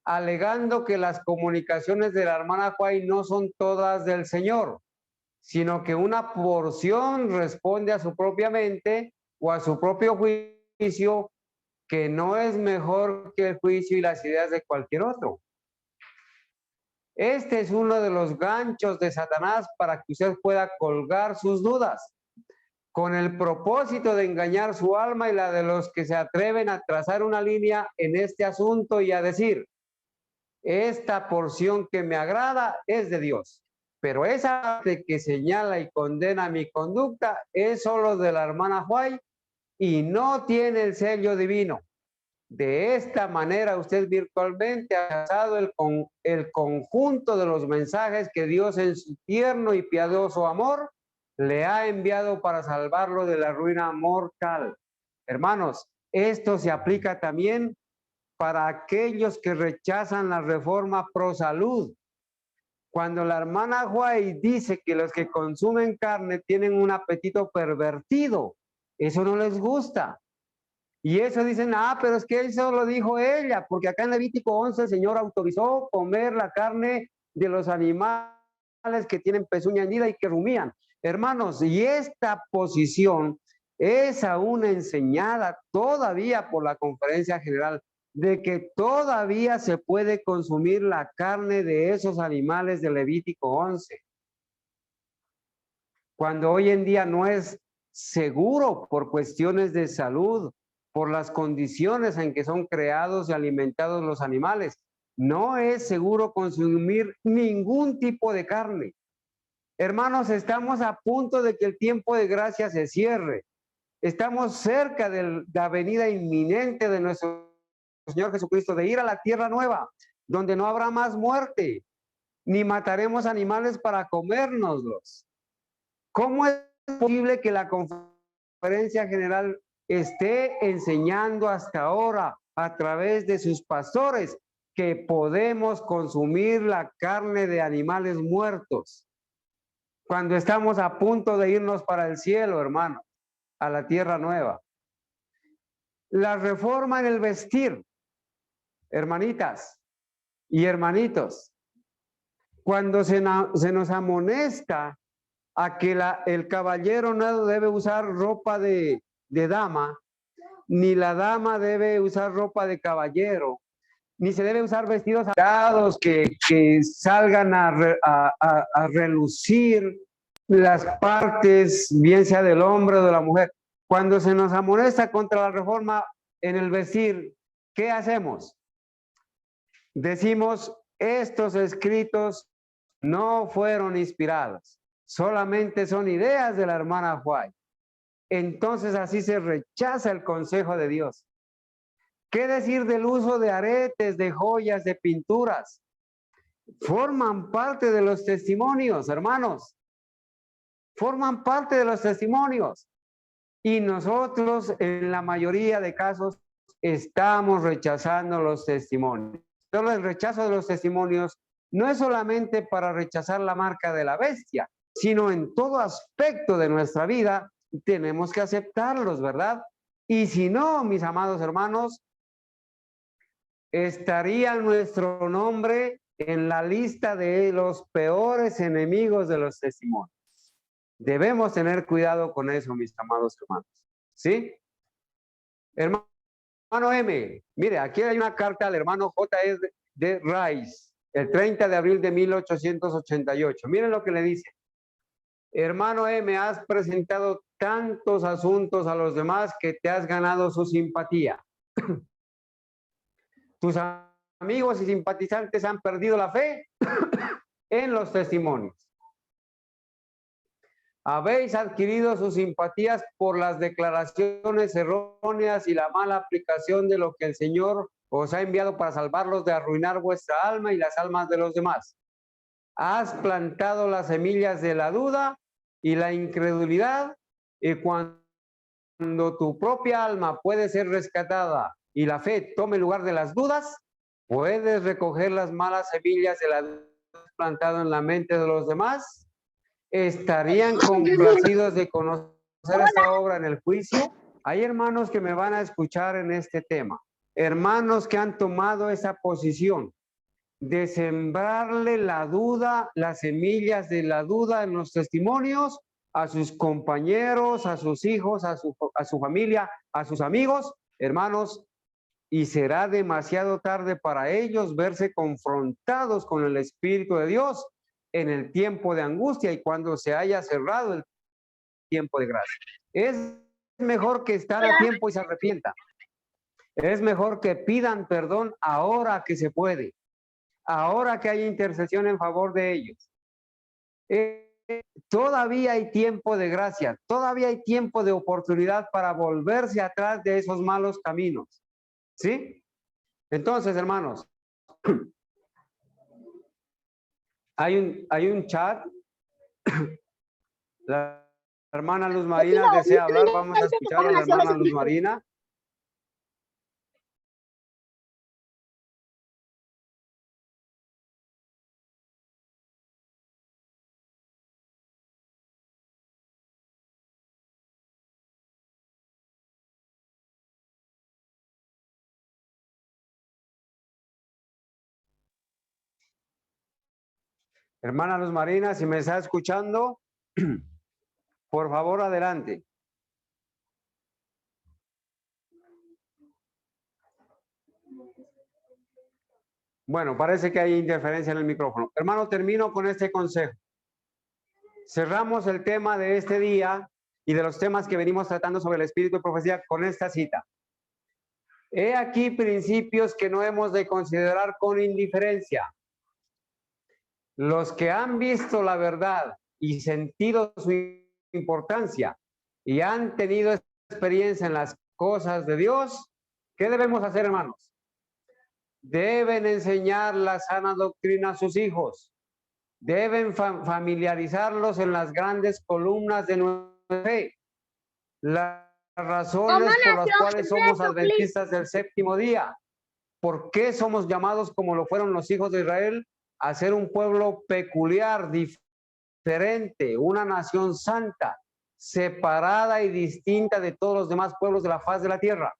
alegando que las comunicaciones de la hermana White no son todas del Señor, sino que una porción responde a su propia mente o a su propio juicio, que no es mejor que el juicio y las ideas de cualquier otro. Este es uno de los ganchos de Satanás para que usted pueda colgar sus dudas, con el propósito de engañar su alma y la de los que se atreven a trazar una línea en este asunto y a decir, esta porción que me agrada es de Dios, pero esa parte que señala y condena mi conducta es solo de la hermana White y no tiene el sello divino. De esta manera usted virtualmente ha rechazado el conjunto de los mensajes que Dios en su tierno y piadoso amor le ha enviado para salvarlo de la ruina mortal. Hermanos, esto se aplica también para aquellos que rechazan la reforma pro salud. Cuando la hermana White dice que los que consumen carne tienen un apetito pervertido, eso no les gusta. Y eso dicen, pero es que eso lo dijo ella, porque acá en Levítico 11 el Señor autorizó comer la carne de los animales que tienen pezuña hendida y que rumían. Hermanos, y esta posición es aún enseñada todavía por la Conferencia General, de que todavía se puede consumir la carne de esos animales de Levítico 11. cuando hoy en día no es seguro por cuestiones de salud, por las condiciones en que son creados y alimentados los animales. No es seguro consumir ningún tipo de carne. Hermanos, estamos a punto de que el tiempo de gracia se cierre. Estamos cerca de la venida inminente de nuestro Señor Jesucristo, de ir a la tierra nueva, donde no habrá más muerte, ni mataremos animales para comérnoslos. ¿Cómo es posible que la Conferencia General esté enseñando hasta ahora a través de sus pastores que podemos consumir la carne de animales muertos cuando estamos a punto de irnos para el cielo, hermano, a la tierra nueva? La reforma en el vestir, hermanitas y hermanitos, cuando se nos amonesta a que el caballero no debe usar ropa de dama, ni la dama debe usar ropa de caballero, ni se debe usar vestidos atados que salgan a relucir las partes, bien sea del hombre o de la mujer. Cuando se nos amonesta contra la reforma en el vestir, ¿qué hacemos? Decimos, estos escritos no fueron inspirados, solamente son ideas de la hermana White. Entonces así se rechaza el consejo de Dios. ¿Qué decir del uso de aretes, de joyas, de pinturas? Forman parte de los testimonios, hermanos. Forman parte de los testimonios. Y nosotros, en la mayoría de casos, estamos rechazando los testimonios. Pero el rechazo de los testimonios no es solamente para rechazar la marca de la bestia, sino en todo aspecto de nuestra vida tenemos que aceptarlos, ¿verdad? Y si no, mis amados hermanos, estaría nuestro nombre en la lista de los peores enemigos de los testimonios. Debemos tener cuidado con eso, mis amados hermanos. ¿Sí? Hermano M, mire, aquí hay una carta al hermano J.E. de Rice, el 30 de abril de 1888. Miren lo que le dice. Hermano M, has presentado tantos asuntos a los demás que te has ganado su simpatía. Tus amigos y simpatizantes han perdido la fe en los testimonios. Habéis adquirido sus simpatías por las declaraciones erróneas y la mala aplicación de lo que el Señor os ha enviado para salvarlos de arruinar vuestra alma y las almas de los demás. Has plantado las semillas de la duda y la incredulidad, y cuando tu propia alma puede ser rescatada y la fe tome lugar de las dudas, puedes recoger las malas semillas de la duda plantado en la mente de los demás. ¿Estarían complacidos de conocer esta obra en el juicio? Hay hermanos que me van a escuchar en este tema, hermanos que han tomado esa posición de sembrarle la duda, las semillas de la duda en los testimonios a sus compañeros, a sus hijos, a su familia, a sus amigos, hermanos, y será demasiado tarde para ellos verse confrontados con el Espíritu de Dios en el tiempo de angustia y cuando se haya cerrado el tiempo de gracia. Es mejor que estar a tiempo y se arrepientan. Es mejor que pidan perdón ahora que se puede, ahora que hay intercesión en favor de ellos. Todavía hay tiempo de gracia, todavía hay tiempo de oportunidad para volverse atrás de esos malos caminos. ¿Sí? Entonces, hermanos, hay un chat. La hermana Luz Marina desea hablar. Vamos a escuchar a la hermana Luz Marina. Hermana Luz Marina, si me está escuchando, por favor, adelante. Bueno, parece que hay interferencia en el micrófono. Hermano, termino con este consejo. Cerramos el tema de este día y de los temas que venimos tratando sobre el espíritu de profecía con esta cita. He aquí principios que no hemos de considerar con indiferencia. Los que han visto la verdad y sentido su importancia y han tenido experiencia en las cosas de Dios, ¿qué debemos hacer, hermanos? Deben enseñar la sana doctrina a sus hijos. Deben familiarizarlos en las grandes columnas de nuestra fe. Las razones por las cuales somos adventistas del séptimo día. ¿Por qué somos llamados, como lo fueron los hijos de Israel, a ser un pueblo peculiar, diferente, una nación santa, separada y distinta de todos los demás pueblos de la faz de la tierra?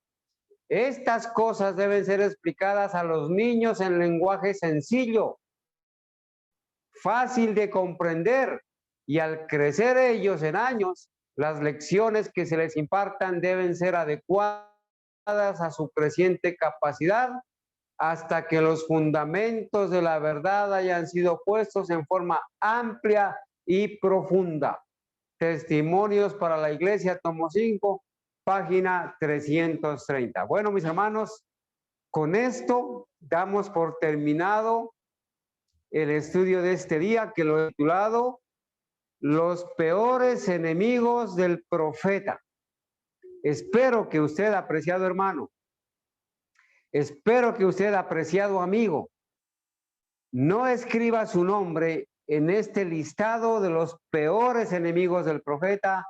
Estas cosas deben ser explicadas a los niños en lenguaje sencillo, fácil de comprender, y al crecer ellos en años, las lecciones que se les impartan deben ser adecuadas a su creciente capacidad hasta que los fundamentos de la verdad hayan sido puestos en forma amplia y profunda. Testimonios para la Iglesia, tomo 5, página 330. Bueno, mis hermanos, con esto damos por terminado el estudio de este día, que lo he titulado Los peores enemigos del profeta. Espero que usted, apreciado hermano, espero que usted, apreciado amigo, no escriba su nombre en este listado de los peores enemigos del profeta,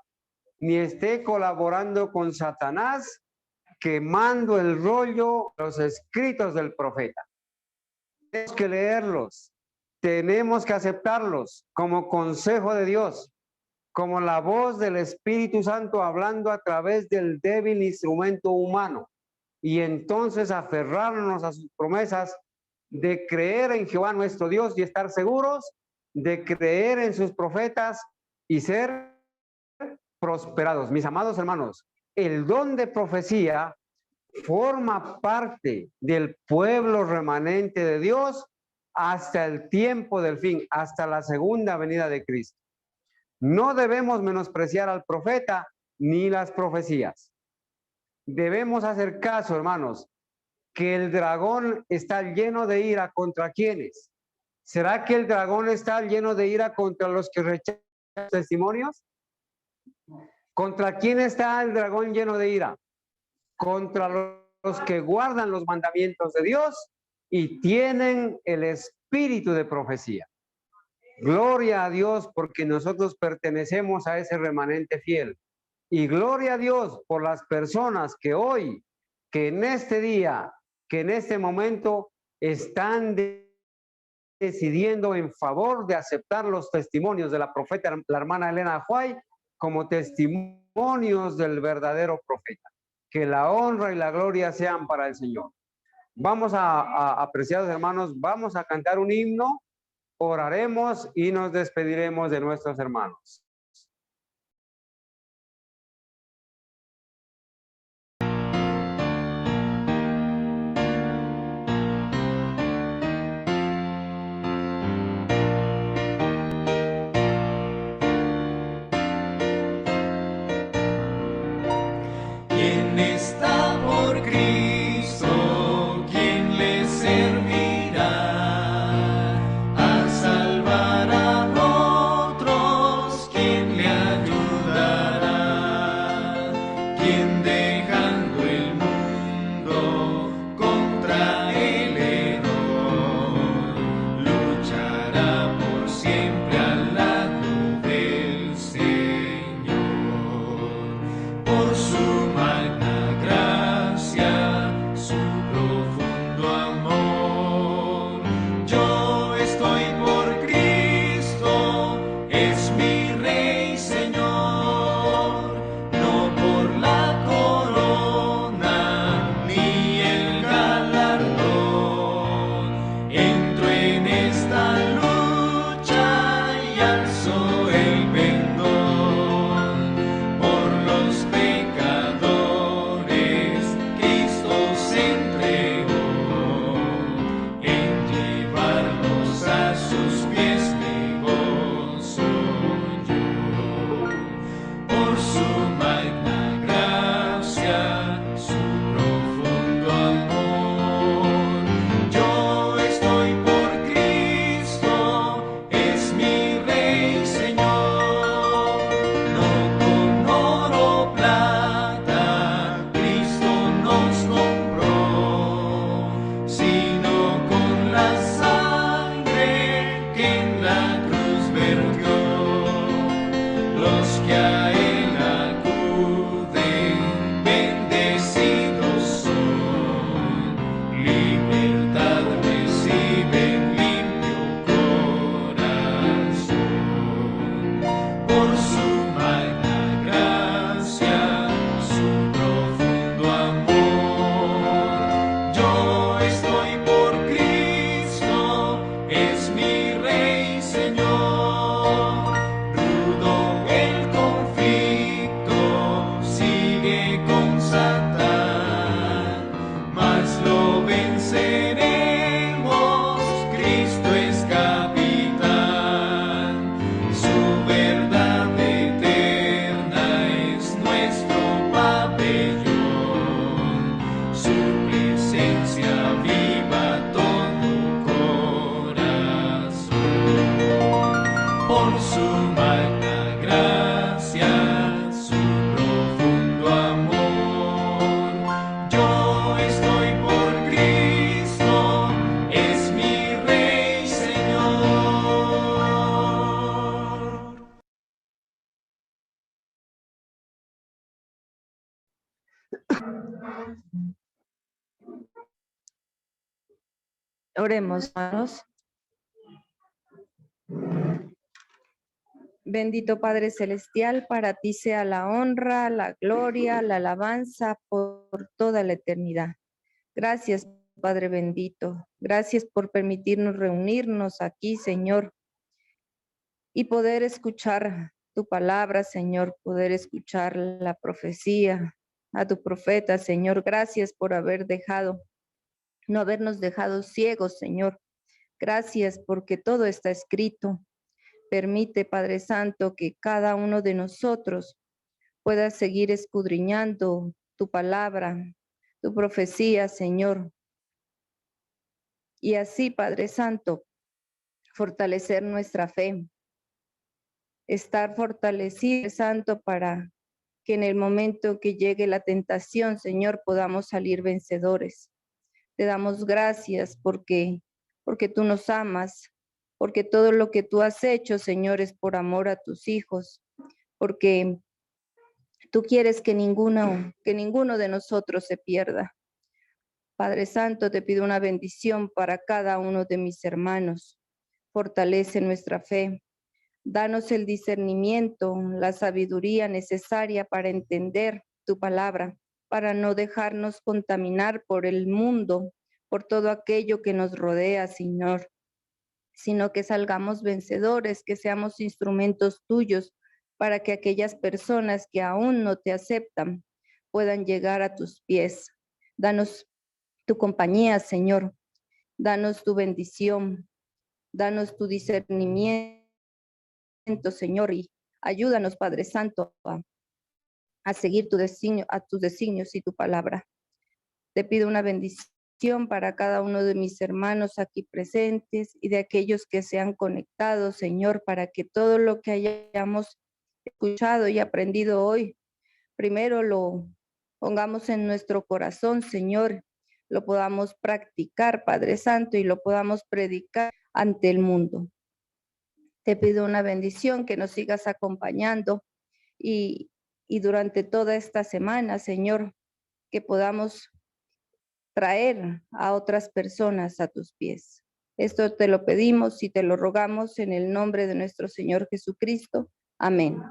ni esté colaborando con Satanás, quemando el rollo de los escritos del profeta. Tenemos que leerlos, tenemos que aceptarlos como consejo de Dios, como la voz del Espíritu Santo hablando a través del débil instrumento humano, y entonces aferrarnos a sus promesas de creer en Jehová nuestro Dios y estar seguros de creer en sus profetas y ser prosperados. Mis amados hermanos, el don de profecía forma parte del pueblo remanente de Dios hasta el tiempo del fin, hasta la segunda venida de Cristo. No debemos menospreciar al profeta ni las profecías. Debemos hacer caso, hermanos, que el dragón está lleno de ira. ¿Contra quiénes? ¿Será que el dragón está lleno de ira contra los que rechazan testimonios? ¿Contra quién está el dragón lleno de ira? Contra los que guardan los mandamientos de Dios y tienen el espíritu de profecía. Gloria a Dios, porque nosotros pertenecemos a ese remanente fiel. Y gloria a Dios por las personas que hoy, que en este día, que en este momento están decidiendo en favor de aceptar los testimonios de la profeta, la hermana Elena Huay, como testimonios del verdadero profeta. Que la honra y la gloria sean para el Señor. Vamos apreciados hermanos, vamos a cantar un himno, oraremos y nos despediremos de nuestros hermanos. ¿Quién está por Cristo? ¿Quién le servirá? A salvar a otros, ¿quién Oremos, hermanos. Bendito Padre Celestial, para ti sea la honra, la gloria, la alabanza por toda la eternidad. Gracias, Padre bendito. Gracias por permitirnos reunirnos aquí, Señor, y poder escuchar tu palabra, Señor, poder escuchar la profecía a tu profeta, Señor. Gracias por no habernos dejado ciegos, Señor. Gracias porque todo está escrito. Permite, Padre Santo, que cada uno de nosotros pueda seguir escudriñando tu palabra, tu profecía, Señor. Y así, Padre Santo, fortalecer nuestra fe. Estar fortalecido, Santo, para que en el momento que llegue la tentación, Señor, podamos salir vencedores. Te damos gracias porque tú nos amas, porque todo lo que tú has hecho, Señor, es por amor a tus hijos, porque tú quieres que ninguno de nosotros se pierda. Padre Santo, te pido una bendición para cada uno de mis hermanos. Fortalece nuestra fe. Danos el discernimiento, la sabiduría necesaria para entender tu palabra, para no dejarnos contaminar por el mundo, por todo aquello que nos rodea, Señor, sino que salgamos vencedores, que seamos instrumentos tuyos para que aquellas personas que aún no te aceptan puedan llegar a tus pies. Danos tu compañía, Señor. Danos tu bendición. Danos tu discernimiento, Señor, y ayúdanos, Padre Santo, a seguir tus designios y tu palabra. Te pido una bendición para cada uno de mis hermanos aquí presentes y de aquellos que se han conectado, Señor, para que todo lo que hayamos escuchado y aprendido hoy, primero lo pongamos en nuestro corazón, Señor, lo podamos practicar, Padre Santo, y lo podamos predicar ante el mundo. Te pido una bendición, que nos sigas acompañando y durante toda esta semana, Señor, que podamos traer a otras personas a tus pies. Esto te lo pedimos y te lo rogamos en el nombre de nuestro Señor Jesucristo. Amén.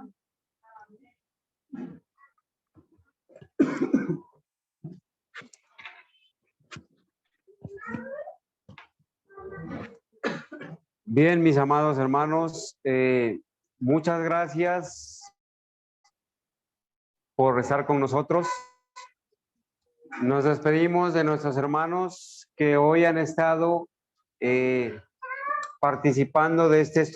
Bien, mis amados hermanos, muchas gracias por estar con nosotros. Nos despedimos de nuestros hermanos que hoy han estado participando de este estudio.